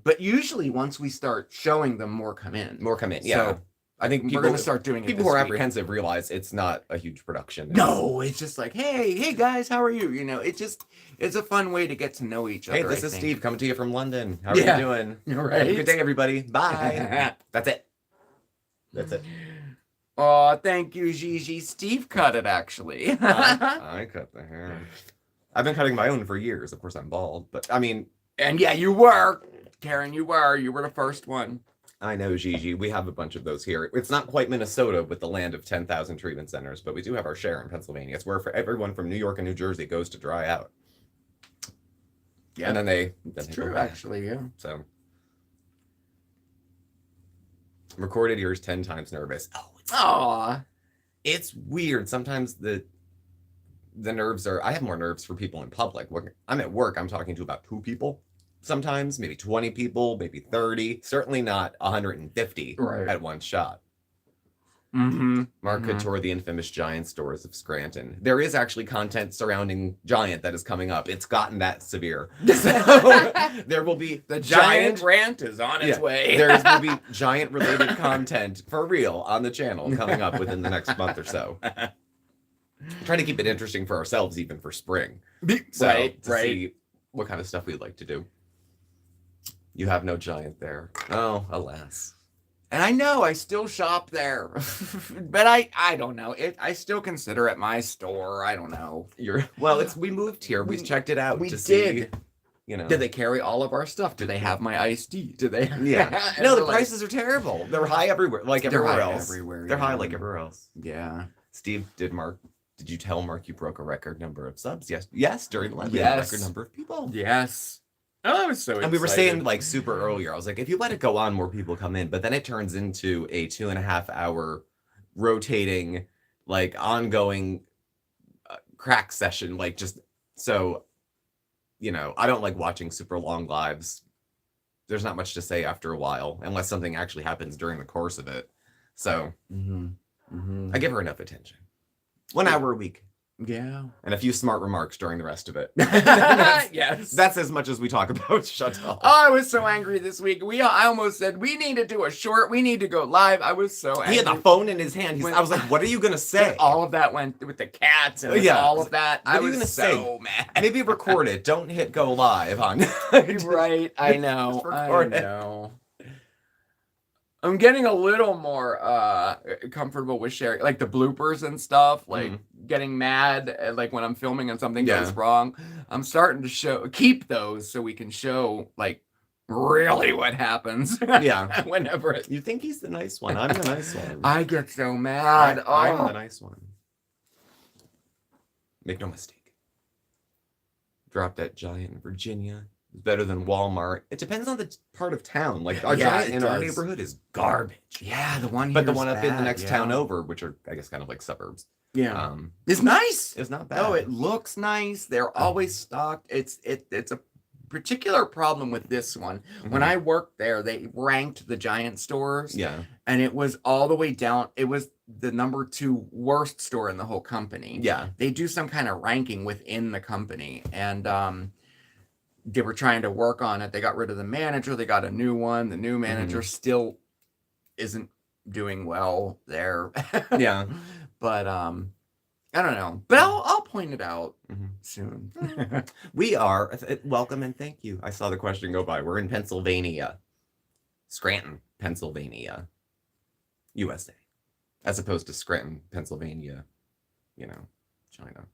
But usually once we start showing them, more come in. Yeah. So I think we're going to start doing it. People who are apprehensive realize it's not a huge production. No, it's just like, hey guys, how are you? It's a fun way to get to know each other. Hey, this is Steve coming to you from London. How are you doing? Right. Have a good day, everybody. Bye. That's it. Oh, thank you, Gigi. Steve cut it, actually. I cut the hair. I've been cutting my own for years. Of course, I'm bald, but I mean... And yeah, you were. Karen, you were the first one. I know, Gigi. We have a bunch of those here. It's not quite Minnesota with the land of 10,000 treatment centers, but we do have our share in Pennsylvania. It's where everyone from New York and New Jersey goes to dry out. Yeah, and then That's true, actually, yeah. So, recorded ears 10 times nervous. It's weird. Sometimes the nerves are... I have more nerves for people in public. I'm at work. I'm talking to about 2 people. Sometimes maybe 20 people, maybe 30, certainly not 150 at one shot. Mark could tour the infamous Giant stores of Scranton. There is actually content surrounding Giant that is coming up. It's gotten that severe. So there will be the Giant rant is on its way. There will be Giant related content for real on the channel coming up within the next month or so. Trying to keep it interesting for ourselves, even for spring. See what kind of stuff we'd like to do. You have no Giant there. Oh, alas. And I know I still shop there, but I don't know. I still consider it my store. I don't know. We moved here. We checked it out. We did. See, Did they carry all of our stuff? Do they have my iced tea? Do they? Yeah. No, the prices are terrible. They're high everywhere, like everywhere else. They're high like everywhere else. Yeah. Steve, did you tell Mark you broke a record number of subs? Yes, during the record number of people. Yes. Oh, I was so excited. And we were saying super earlier, I was like, if you let it go on, more people come in. But then it turns into a 2.5 hour rotating, ongoing crack session. I don't like watching super long lives there's not much to say after a while, unless something actually happens during the course of it. So I give her enough attention. 1 hour a week. Yeah. And a few smart remarks during the rest of it. Yes. That's as much as we talk about Chantal. Oh, I was so angry this week. I almost said, we need to do a short. We need to go live. I was so angry. He had the phone in his hand. I was like, what are you going to say? All of that went with the cats and all of that. I was so mad. Maybe record it. Don't hit go live on. Right. I know. I know. I'm getting a little more comfortable with sharing, like the bloopers and stuff, like getting mad, like when I'm filming and something goes wrong. I'm starting to keep those so we can show, like, really what happens. Yeah. Whenever you think he's the nice one. I'm the nice one. I get so mad. I'm the nice one. Make no mistake. Drop that giant in Virginia. Better than Walmart. It depends on the part of town. Like our giant in our neighborhood is garbage. Yeah, the one here, but the one up in the next town over, which are I guess kind of like suburbs. Yeah, it's nice. It's not bad. Oh, it looks nice. They're always stocked. It's a particular problem with this one. When I worked there, they ranked the giant stores. Yeah, and it was all the way down. It was the number 2 worst store in the whole company. Yeah, they do some kind of ranking within the company, and they were trying to work on it. They got rid of the manager. They got a new one. The new manager still isn't doing well there. Yeah. But I don't know. But I'll point it out soon. We are. Welcome and thank you. I saw the question go by. We're in Pennsylvania. Scranton, Pennsylvania. USA. As opposed to Scranton, Pennsylvania. You know, China.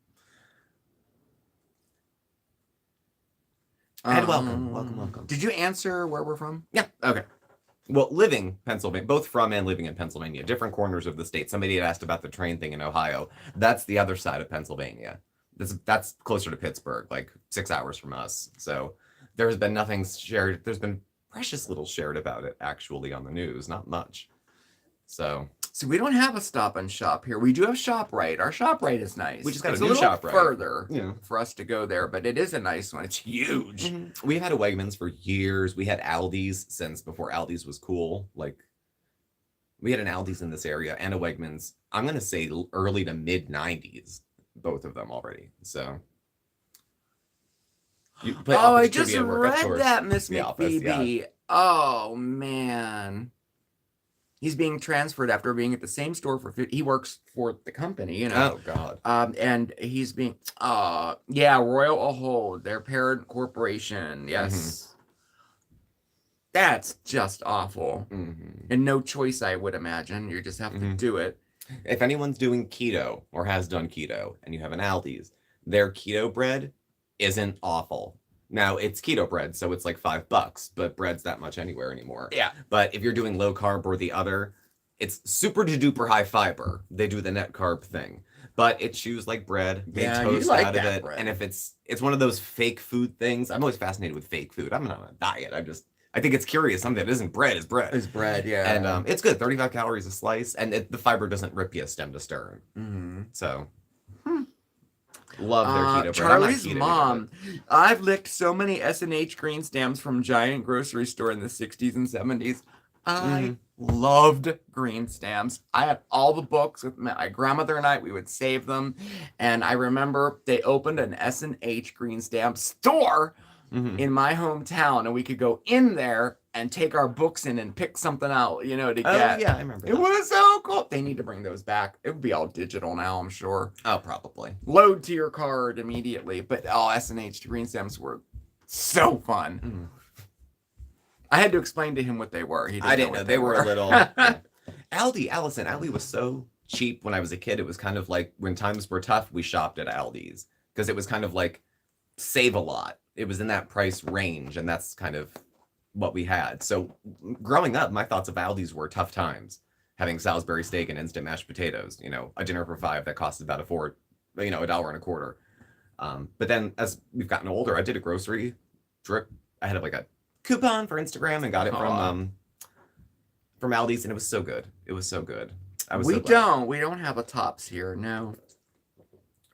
And welcome. Did you answer where we're from? Yeah. Okay. Well, living Pennsylvania, both from and living in Pennsylvania, different corners of the state. Somebody had asked about the train thing in Ohio. That's the other side of Pennsylvania. That's closer to Pittsburgh, like 6 hours from us. So there has been nothing shared. There's been precious little shared about it actually on the news. Not much. So we don't have a Stop and Shop here. We do have ShopRite. Our ShopRite is nice. We just got it's a new ShopRite. Further for us to go there, but it is a nice one. It's huge. We've had a Wegmans for years. We had Aldi's since before Aldi's was cool. Like we had an Aldi's in this area and a Wegmans. I'm gonna say early to mid 90s, both of them already. So. I just read that, Miss McBeebe. Yeah. Oh man. He's being transferred after being at the same store for 50. He works for the company, you know. Oh God. And he's being Royal Ahold, their parent corporation. Yes. That's just awful. And no choice, I would imagine. You just have to do it. If anyone's doing keto or has done keto and you have an Aldi's, their keto bread isn't awful. Now it's keto bread, so it's like $5, but bread's that much anywhere anymore. Yeah. But if you're doing low carb or the other, it's super duper high fiber. They do the net carb thing, but it chews like bread. They toast out of it. Bread. And if it's one of those fake food things, I'm always fascinated with fake food. I'm not on a diet. I think it's curious. Something that isn't bread is bread. It's bread, yeah. And it's good. 35 calories a slice, and the fiber doesn't rip you stem to stern. So. Love their keto bread. Charlie's mom. I've licked so many S&H green stamps from Giant grocery store in the 60s and 70s. I loved green stamps. I had all the books with my grandmother and I. We would save them. And I remember they opened an S&H green stamp store in my hometown. And we could go in there and take our books in and pick something out, to get. Oh, yeah, I remember that. It was so cool. They need to bring those back. It would be all digital now, I'm sure. Oh, probably. Load to your card immediately. But S&H green stamps were so fun. I had to explain to him what they were. I didn't know. They were a little... Aldi was so cheap when I was a kid. It was kind of like when times were tough, we shopped at Aldi's. Because it was kind of like save a lot. It was in that price range, and that's kind of what we had. So growing up, my thoughts of Aldi's were tough times. Having Salisbury steak and instant mashed potatoes, a dinner for $5 that costs about $1.25. But then as we've gotten older, I did a grocery trip. I had like a coupon for Instagram and got it from Aldi's, and it was so good. It was so good. We don't have a Tops here. No.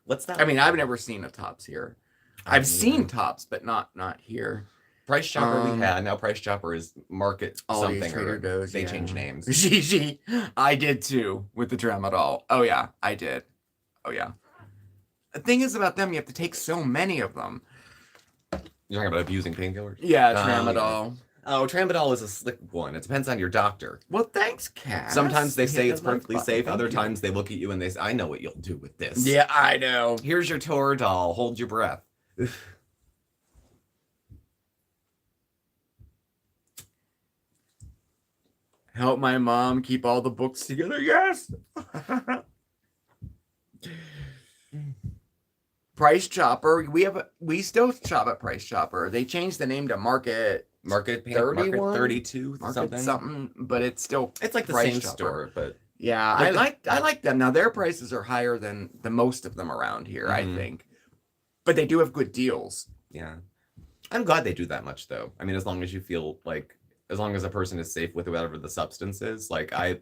What's that? I mean, I've never seen a Tops here. I've seen Tops, but not here. Price Chopper we had. Now Price Chopper is Market something. Trader Joe's. They changed names. I did too with the Tramadol. Oh yeah, I did. Oh yeah. The thing is about them, you have to take so many of them. You're talking about abusing painkillers? Yeah, Tramadol. Oh, Tramadol is a slick one. It depends on your doctor. Well, thanks, Cass. Sometimes they say it's perfectly safe. Other times they look at you and they say, I know what you'll do with this. Yeah, I know. Here's your Toradol. Hold your breath. Help my mom keep all the books together. Yes. Price Chopper. We still shop at Price Chopper. They changed the name to Market 31? Market 32, something, but it's still like the Price same Chopper. store, but yeah, I like them. Now their prices are higher than the most of them around here, I think. But they do have good deals. Yeah. I'm glad they do that much though. I mean, as long as you feel like as long as a person is safe with whatever the substance is. Like I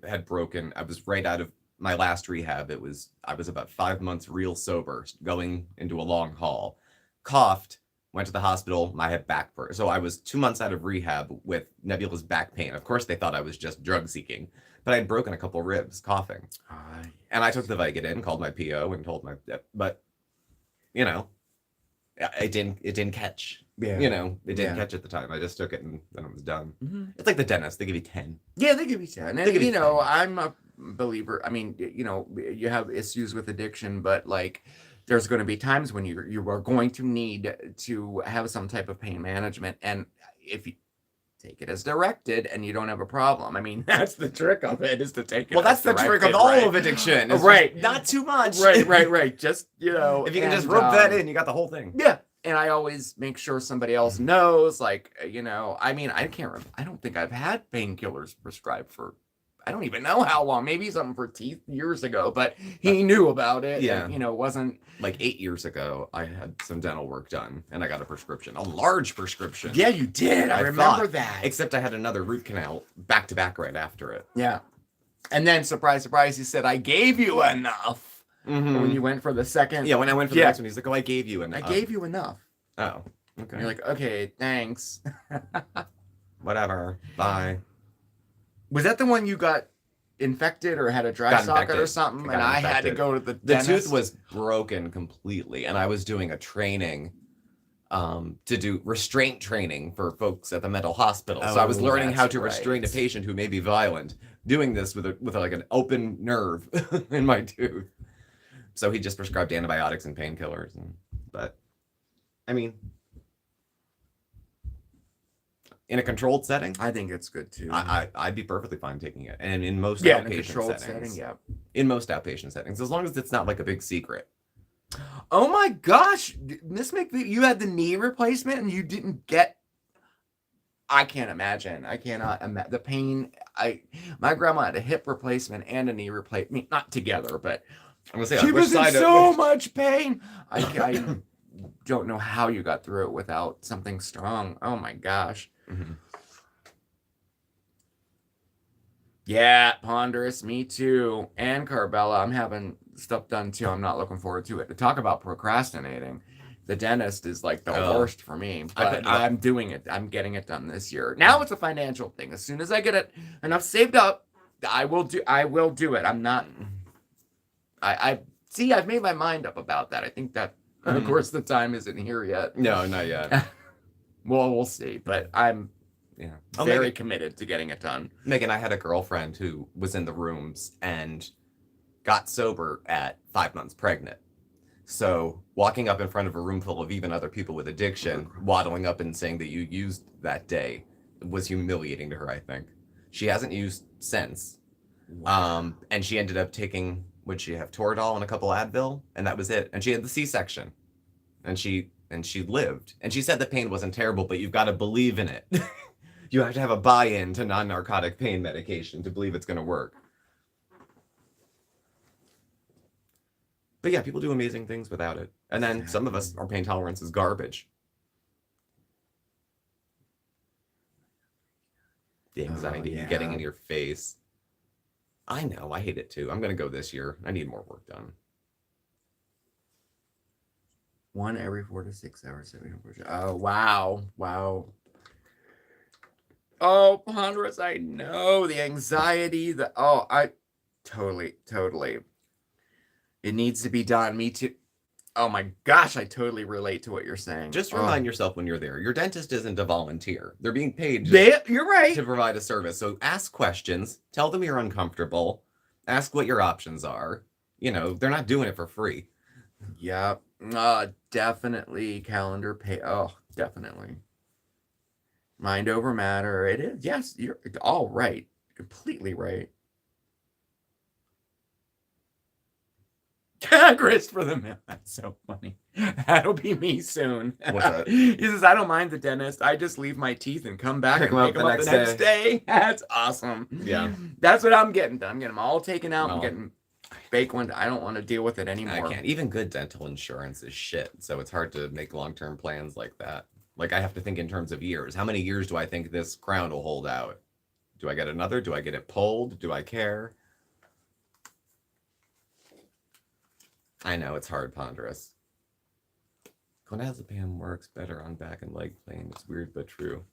was right out of my last rehab. I was about 5 months real sober, going into a long haul. Coughed, went to the hospital, I had back pain. So I was 2 months out of rehab with nebulous back pain. Of course, they thought I was just drug seeking, but I'd broken a couple ribs coughing. And I took the Vicodin, called my PO, and told but you know, it didn't catch. Yeah. You know, it didn't catch at the time. I just took it and then it was done. Mm-hmm. It's like the dentist. They give you 10. Yeah, they give you 10. And, you know, 10. I'm a believer. I mean, you know, you have issues with addiction, but like there's going to be times when you are going to need to have some type of pain management. And if you take it as directed and you don't have a problem. I mean, that's the trick of it, is to take it. Well, that's the trick of all of addiction. Right. Not too much. Right. Just, you know. If you can just rope that in, you got the whole thing. Yeah. And I always make sure somebody else knows, like, you know, I mean, I don't think I've had painkillers prescribed for, I don't even know how long, maybe something for teeth years ago, but he knew about it. Yeah. And, you know, wasn't. Like 8 years ago, I had some dental work done and I got a prescription, a large prescription. Yeah, you did. I remember that. Except I had another root canal back to back right after it. Yeah. And then, surprise, surprise, he said, I gave you enough. Mm-hmm. When you went for the second. Yeah, when I went for the next one, he's like, oh, I gave you enough. I gave you enough. Oh, okay. And you're like, okay, thanks. Whatever. Bye. Was that the one you got infected or had a dry socket or something? And I had to go to the dentist? The tooth was broken completely. And I was doing a training to do restraint training for folks at the mental hospital. So I was learning how to restrain a patient who may be violent, doing this with like an open nerve in my tooth. So he just prescribed antibiotics and painkillers. But I mean, in a controlled setting, I think it's good too. I'd be perfectly fine taking it. And in most outpatient settings, in most outpatient settings, as long as it's not like a big secret. Oh my gosh, Miss McVie, you had the knee replacement and you didn't get. I can't imagine. I cannot imagine the pain. My grandma had a hip replacement and a knee replacement. I mean, not together, but I'm gonna say she was in so much pain. I don't know how you got through it without something strong. Oh my gosh. Mm-hmm. Yeah, Ponderous, me too. And Carbella, I'm having stuff done too. I'm not looking forward to it. To talk about procrastinating, the dentist is like the worst for me. But I'm doing it. I'm getting it done this year. Now it's a financial thing. As soon as I get it enough saved up, I will do it. I'm not. I see. I've made my mind up about that. I think that, of course, the time isn't here yet. No, not yet. Well, we'll see. But I'm very committed to getting it done. Megan, I had a girlfriend who was in the rooms and got sober at 5 months pregnant. So walking up in front of a room full of even other people with addiction, waddling up and saying that you used that day was humiliating to her, I think. She hasn't used since. Wow. And she ended up taking, would she have Toradol and a couple Advil? And that was it. And she had the C-section. And she lived. And she said the pain wasn't terrible, but you've got to believe in it. You have to have a buy-in to non-narcotic pain medication to believe it's going to work. But yeah, people do amazing things without it. And then some of us, our pain tolerance is garbage. The anxiety getting in your face. I know, I hate it too. I'm going to go this year. I need more work done. 1 every 4 to 6 hours. Oh, wow. Oh, Ponderous, I know the anxiety, I totally. It needs to be done. Me too. Oh my gosh, I totally relate to what you're saying. Just remind yourself when you're there, your dentist isn't a volunteer. They're being paid you're right. to provide a service. So ask questions, tell them you're uncomfortable, ask what your options are. You know, they're not doing it for free. Yep. Definitely calendar pay. Oh, definitely. Mind over matter. It is. Yes, you're all right. Completely right. Chris for the mail. That's so funny. That'll be me soon. What's that? He says, I don't mind the dentist. I just leave my teeth and come back Pick and pick them up the next day. That's awesome. Yeah. That's what I'm getting done. I'm getting them all taken out. I'm getting fake ones. I don't want to deal with it anymore. I can't. Even good dental insurance is shit. So it's hard to make long-term plans like that. Like I have to think in terms of years. How many years do I think this crown will hold out? Do I get another? Do I get it pulled? Do I care? I know it's hard, Ponderous. Clonazepam works better on back and leg pain. It's weird but true.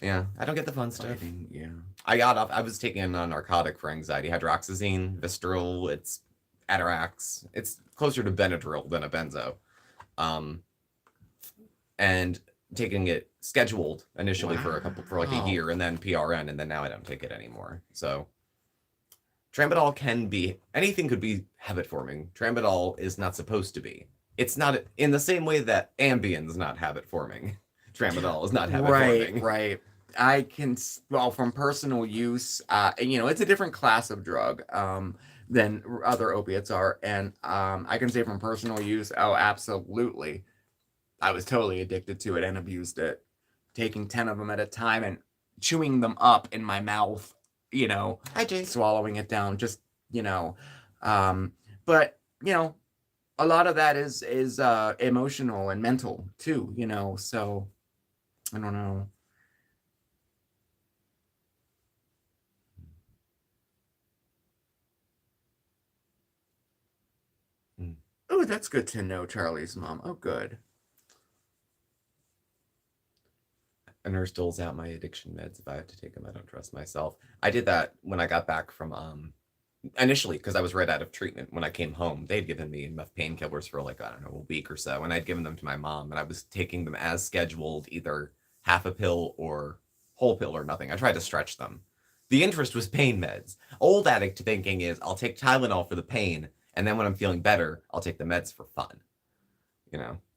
Yeah, I don't get the fun stuff. Yeah. I got off. I was taking a narcotic for anxiety. Hydroxyzine, Visceral. It's Atarax. It's closer to Benadryl than a benzo. And taking it scheduled initially for like a year, and then PRN, and then now I don't take it anymore. So Tramadol can be, anything could be habit forming. Tramadol is not supposed to be. It's not in the same way that Ambien's not habit forming. Tramadol is not habit forming. Right. I can, from personal use, it's a different class of drug than other opiates are. And I can say from personal use, oh, absolutely. I was totally addicted to it and abused it. Taking 10 of them at a time and chewing them up in my mouth, swallowing it down, just, but, a lot of that is emotional and mental too, so I don't know. Oh, that's good to know, Charlie's mom. Oh, good. A nurse doles out my addiction meds if I have to take them. I don't trust myself. I did that when I got back from initially because I was right out of treatment. When I came home, they'd given me enough painkillers for like, I don't know, a week or so, and I'd given them to my mom, and I was taking them as scheduled, either half a pill or whole pill or nothing. I tried to stretch them. The interest was pain meds. Old addict thinking is I'll take Tylenol for the pain, and then when I'm feeling better, I'll take the meds for fun.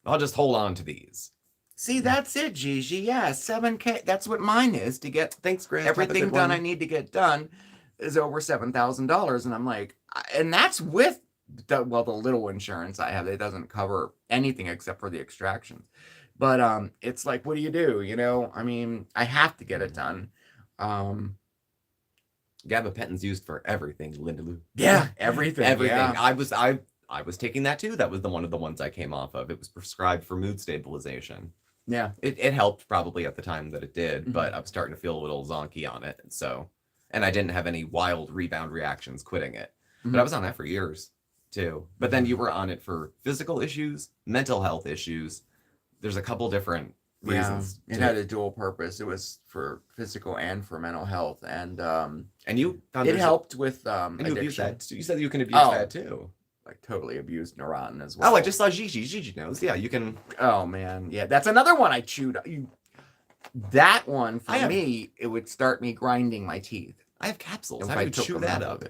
I'll just hold on to these. See, that's it, Gigi. Yeah, $7,000. That's what mine is to get. Thanks, Grant. Everything done I need to get done is over $7,000, and I'm like, and that's with the little insurance I have. It doesn't cover anything except for the extractions. But it's like, what do you do? I mean, I have to get it done. Gabapentin's used for everything, Linda Lou. Yeah, everything. Yeah. I was taking that too. That was one of the ones I came off of. It was prescribed for mood stabilization. Yeah. It helped probably at the time that it did, but I was starting to feel a little zonky on it. And I didn't have any wild rebound reactions quitting it. But I was on that for years too. But then you were on it for physical issues, mental health issues. There's a couple different reasons. It had a dual purpose. It was for physical and for mental health. And you found it helped with addiction. You said you can abuse that too. Like totally abused Neurontin as well. Oh, I just saw Gigi. Gigi knows. Yeah, you can. Oh man, yeah, that's another one I chewed. That one for me, it would start me grinding my teeth. I have capsules. How do you chew that up?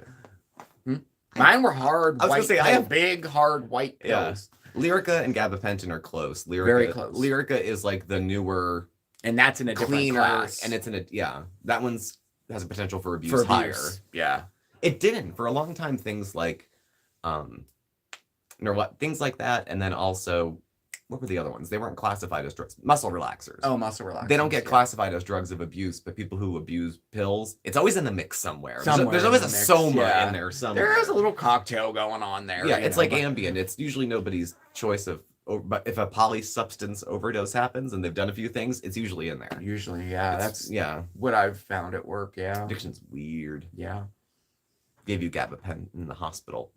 Mine were hard. I was gonna say I have big hard white pills. Yeah. Lyrica and gabapentin are close. Very close. Lyrica is like the newer, and that's in a different class. And it's that one's has a potential for abuse higher. Yeah, it didn't for a long time. Things like things like that, and then also what were the other ones? They weren't classified as drugs. Muscle relaxers. Oh, muscle relaxers. They don't get classified as drugs of abuse, but people who abuse pills, it's always in the mix somewhere. There's always a soma in there somewhere. There is a little cocktail going on there. Yeah, it's like Ambien. It's usually nobody's choice of. But if a polysubstance overdose happens and they've done a few things, it's usually in there. Usually, yeah. That's what I've found at work. Yeah, addiction's weird. Yeah, gave you gabapentin in the hospital.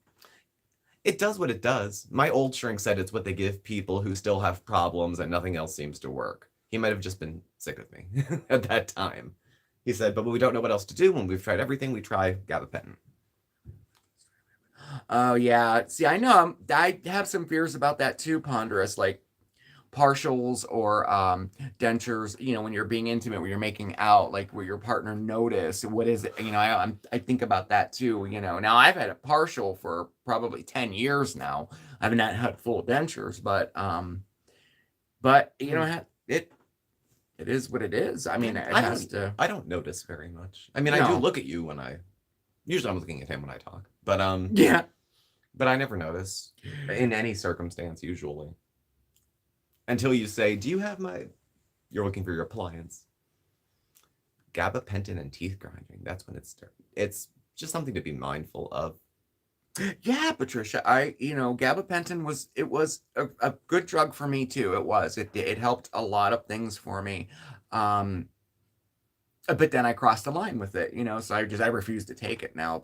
It does what it does. My old shrink said it's what they give people who still have problems and nothing else seems to work. He might have just been sick of me at that time. He said, but we don't know what else to do. When we've tried everything, we try gabapentin. Oh, yeah. See, I know I have some fears about that too, Ponderous, like partials or dentures, when you're being intimate, when you're making out, like will your partner notice? What is it? I think about that too, Now I've had a partial for probably 10 years now. I haven't had full dentures, but it is what it is. I mean, I don't notice very much. I mean, I do look at you when usually I'm looking at him when I talk, but yeah. But I never notice in any circumstance usually. Until you say, do you have you're looking for your appliance. Gabapentin and teeth grinding. That's when it's just something to be mindful of. Yeah, Patricia, gabapentin was a good drug for me too. It helped a lot of things for me. But then I crossed the line with it, so I refuse to take it now.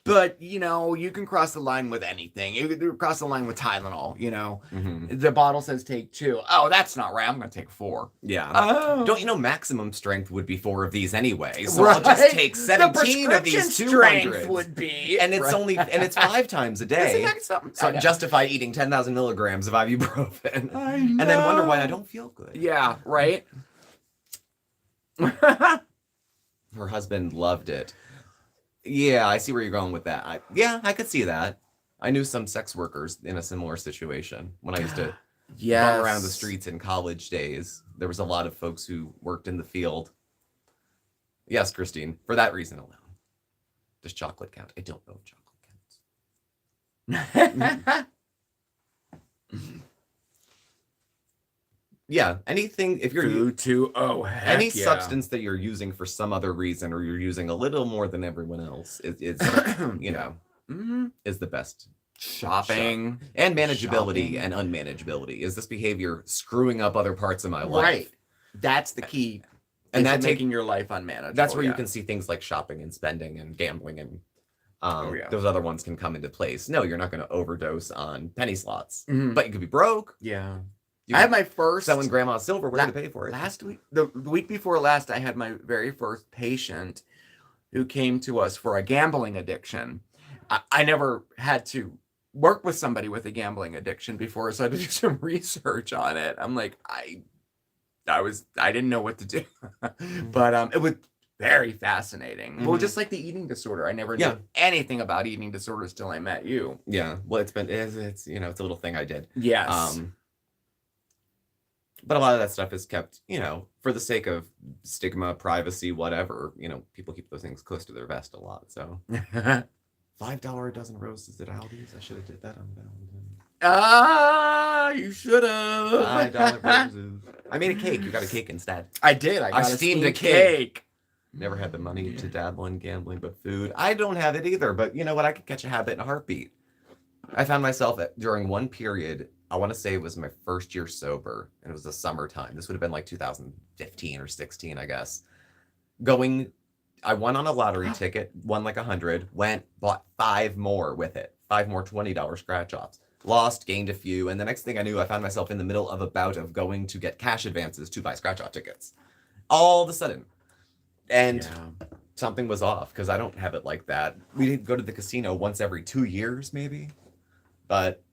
But, you can cross the line with anything. You can cross the line with Tylenol, Mm-hmm. The bottle says take 2. Oh, that's not right. I'm going to take 4. Yeah. Oh. Don't you know maximum strength would be 4 of these anyway? So I'll just take 17 of these 200. Would be. And it's 5 times a day. So justify eating 10,000 milligrams of ibuprofen. And then wonder why I don't feel good. Yeah, right? Her husband loved it. Yeah, I see where you're going with that. I could see that. I knew some sex workers in a similar situation when I used to run around the streets in college days. There was a lot of folks who worked in the field. Yes, Christine, for that reason alone. Does chocolate count? I don't know if chocolate counts. Yeah, anything, if you're any substance that you're using for some other reason, or you're using a little more than everyone else, is the best. Shopping and manageability and unmanageability. Is this behavior screwing up other parts of my life? Right. That's the key. And that's making your life unmanageable. That's where you can see things like shopping and spending and gambling and those other ones can come into place. No, you're not going to overdose on penny slots, but you could be broke. Yeah. I had my first selling grandma's silver. We're going to pay for it. Last week, the week before last, I had my very first patient who came to us for a gambling addiction. I never had to work with somebody with a gambling addiction before, so I had to do some research on it. I'm like, I didn't know what to do, but it was very fascinating. Well, just like the eating disorder, I never knew anything about eating disorders till I met you. Yeah, well, it's it's a little thing I did. Yes. But a lot of that stuff is kept, for the sake of stigma, privacy, whatever. People keep those things close to their vest a lot. So, $5 a dozen roses at Aldi's. I should have did that on Valentine's. You should have. $5 roses. I made a cake. You got a cake instead. I did. I steamed a cake. Never had the money to dabble in gambling, but food. I don't have it either. But you know what? I could catch a habit in a heartbeat. I found myself during one period. I want to say it was my first year sober, and it was the summertime. This would have been like 2015 or 16, I guess. I won on a lottery ticket, won like 100, bought 5 more with it. 5 more $20 scratch-offs. Lost, gained a few, and the next thing I knew, I found myself in the middle of a bout of going to get cash advances to buy scratch-off tickets. All of a sudden. And something was off, because I don't have it like that. We go to the casino once every 2 years, maybe. But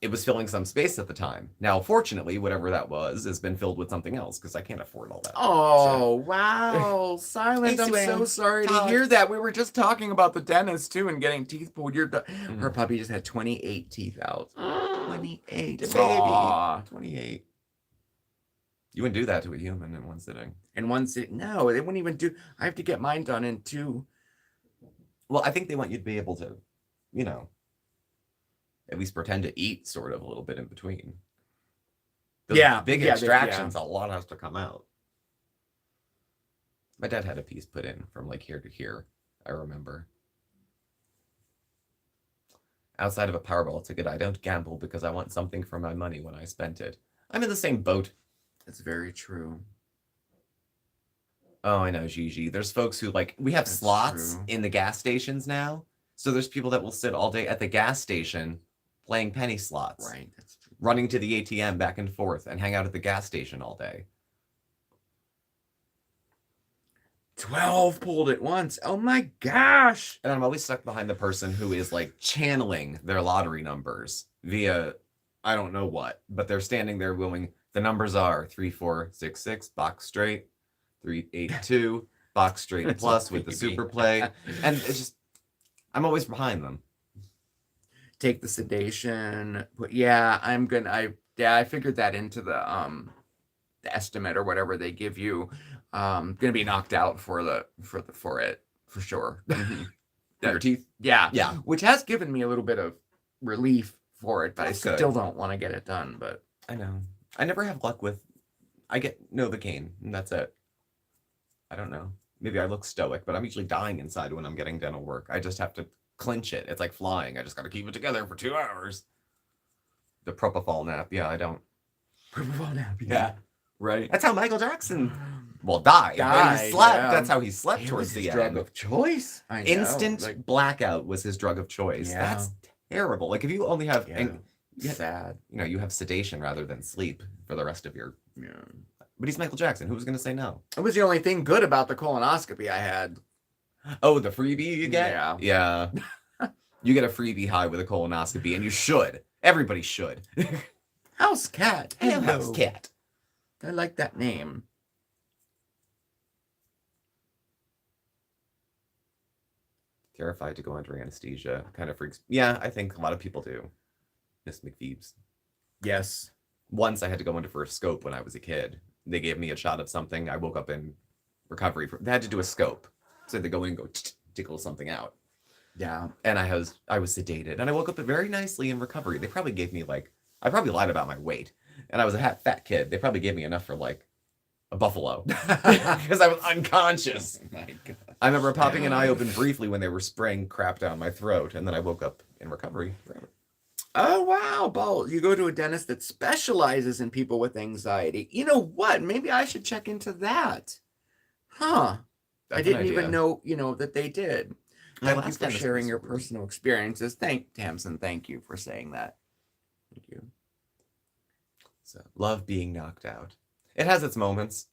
it was filling some space at the time. Now, fortunately, whatever that was has been filled with something else because I can't afford all that. Oh, wow. Silent. I'm so sorry to hear that. We were just talking about the dentist, too, and getting teeth pulled. Her puppy just had 28 teeth out. 28. Baby. Aww. 28. You wouldn't do that to a human in one sitting. No, they wouldn't even do. I have to get mine done in 2. Well, I think they want you to be able to, at least pretend to eat sort of a little bit in between. Those big extractions, a lot has to come out. My dad had a piece put in from like here to here, I remember. Outside of a Powerball ticket, I don't gamble because I want something for my money when I spent it. I'm in the same boat. That's very true. Oh, I know, Gigi. There's folks who we have slots in the gas stations now. So there's people that will sit all day at the gas station playing penny slots. Right, that's true. running to the ATM back and forth and hang out at the gas station all day. 12 pulled at once. Oh my gosh. And I'm always stuck behind the person who is like channeling their lottery numbers via, I don't know what, but they're standing there going, the numbers are 3466, box straight, 382, box straight plus with the super play. And it's just, I'm always behind them. Take the sedation. But yeah, I figured that into the estimate or whatever they give you. Gonna be knocked out for it for sure. Your teeth? Yeah. Yeah. Which has given me a little bit of relief for it, but That's I still don't want to get it done. But I know. I never have luck with, I get Novocaine and that's it. I don't know. Maybe I look stoic, but I'm usually dying inside when I'm getting dental work. I just have to clinch it. It's like flying. I just got to keep it together for 2 hours. The propofol nap. Yeah, I don't. Propofol nap. Yeah. Right. That's how Michael Jackson, died. He slept. Yeah. That's how he slept it towards was the his end. Drug of choice. I know. Instant blackout was his drug of choice. Yeah. That's terrible. Like if you only have, sad. You have sedation rather than sleep for the rest of your. Yeah. But he's Michael Jackson. Who was going to say no? It was the only thing good about the colonoscopy I had. Oh, the freebie you get? Yeah. Yeah. You get a freebie high with a colonoscopy, and you should. Everybody should. House cat. Hello, House cat. I like that name. Terrified to go under anesthesia. Kind of freaks. Yeah, I think a lot of people do. Miss McPhoebs. Yes. Once I had to go under for a scope when I was a kid. They gave me a shot of something. I woke up in recovery. They had to do a scope. So they go in and go tickle something out. Yeah. And I was sedated. And I woke up very nicely in recovery. They probably gave me I probably lied about my weight. And I was a fat kid. They probably gave me enough for a buffalo. Because I was unconscious. Oh my God. I remember popping an eye open briefly when they were spraying crap down my throat. And then I woke up in recovery forever. Oh, wow, Paul. You go to a dentist that specializes in people with anxiety. You know what? Maybe I should check into that. Huh. That's I didn't even know, that they did. Thank you for sharing your personal experiences. Tamsin, thank you for saying that. Thank you. So, love being knocked out. It has its moments.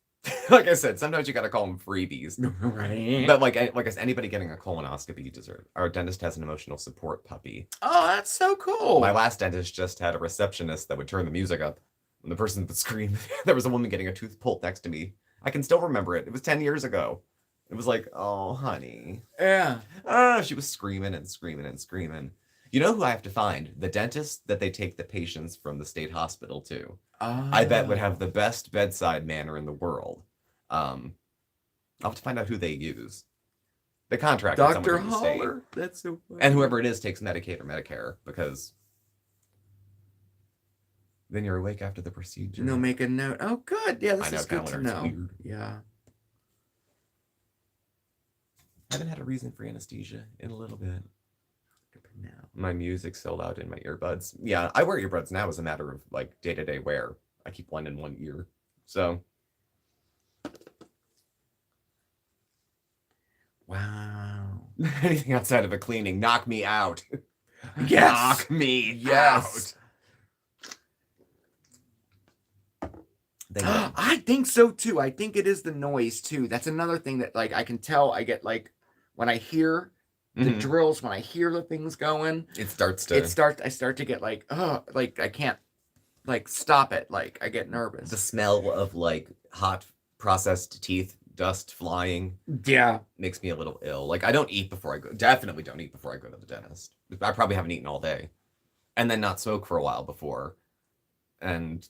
Like I said, sometimes you got to call them freebies. Right. But like anybody getting a colonoscopy, you deserve. Our dentist has an emotional support puppy. Oh, that's so cool. My last dentist just had a receptionist that would turn the music up. And the person would scream. There was a woman getting a tooth pulled next to me. I can still remember it. It was 10 years ago. It was like, oh, honey. Yeah. She was screaming and screaming and screaming. You know who I have to find? The dentist that they take the patients from the state hospital to. I bet would have the best bedside manner in the world. I'll have to find out who they use. They contract with Dr. someone from the Holler. That's so funny. And whoever it is takes Medicaid or Medicare because then you're awake after the procedure. No, make a note. Oh, good. Yeah, this is good to it's know. weird. Yeah. I haven't had a reason for anesthesia in a little bit. Now. My music's so loud in my earbuds. Yeah, I wear earbuds now as a matter of day-to-day wear. I keep one in one ear. So. Wow. Anything outside of a cleaning, knock me out. Yes. Knock me Yes. out. I think so too. I think it is the noise too. That's another thing that I can tell. I get when I hear the drills, when I hear the things going, I start to get I can't stop it. I get nervous. The smell of hot processed teeth, dust flying. Yeah. Makes me a little ill. I don't eat before I go. Definitely don't eat before I go to the dentist. I probably haven't eaten all day. And then not smoke for a while before. And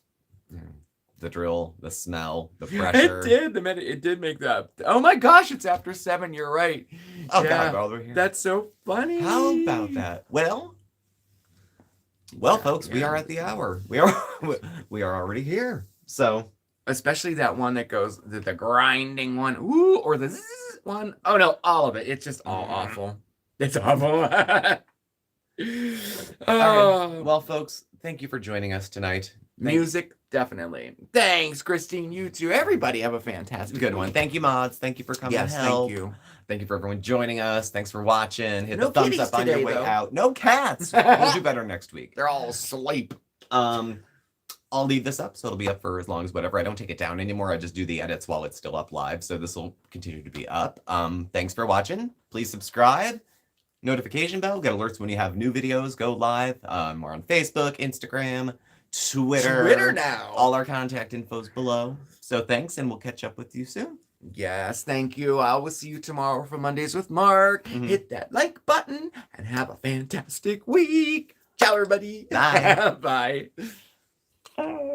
the drill, the smell, the pressure. It did make that. Oh my gosh, it's after 7. You're right. Oh God, over here. That's so funny. How about that? Well, folks, we are at the hour. We are already here. So, especially that one that goes the grinding one, or the zzz one. Oh no, all of it. It's just all awful. It's awful. All right. Well, folks, thank you for joining us tonight. Music, definitely. Thanks, Christine. You too. Everybody have a fantastic good one. Thank you, mods. Thank you for coming. Yes, help. thank you. Thank you for everyone joining us. Thanks for watching. Hit No the thumbs kitties up on your today, way though. out. No cats. We'll do better next week. They're all asleep. I'll leave this up, so it'll be up for as long as whatever. I don't take it down anymore. I just do the edits while it's still up live, so this will continue to be up. Thanks for watching. Please subscribe. Notification bell. Get alerts when you have new videos go live. We're on Facebook, Instagram, Twitter. Twitter now. All our contact info's below. So thanks, and we'll catch up with you soon. Yes, thank you. I will see you tomorrow for Mondays with Mark. Hit that like button and have a fantastic week. Ciao, everybody. Bye. Bye.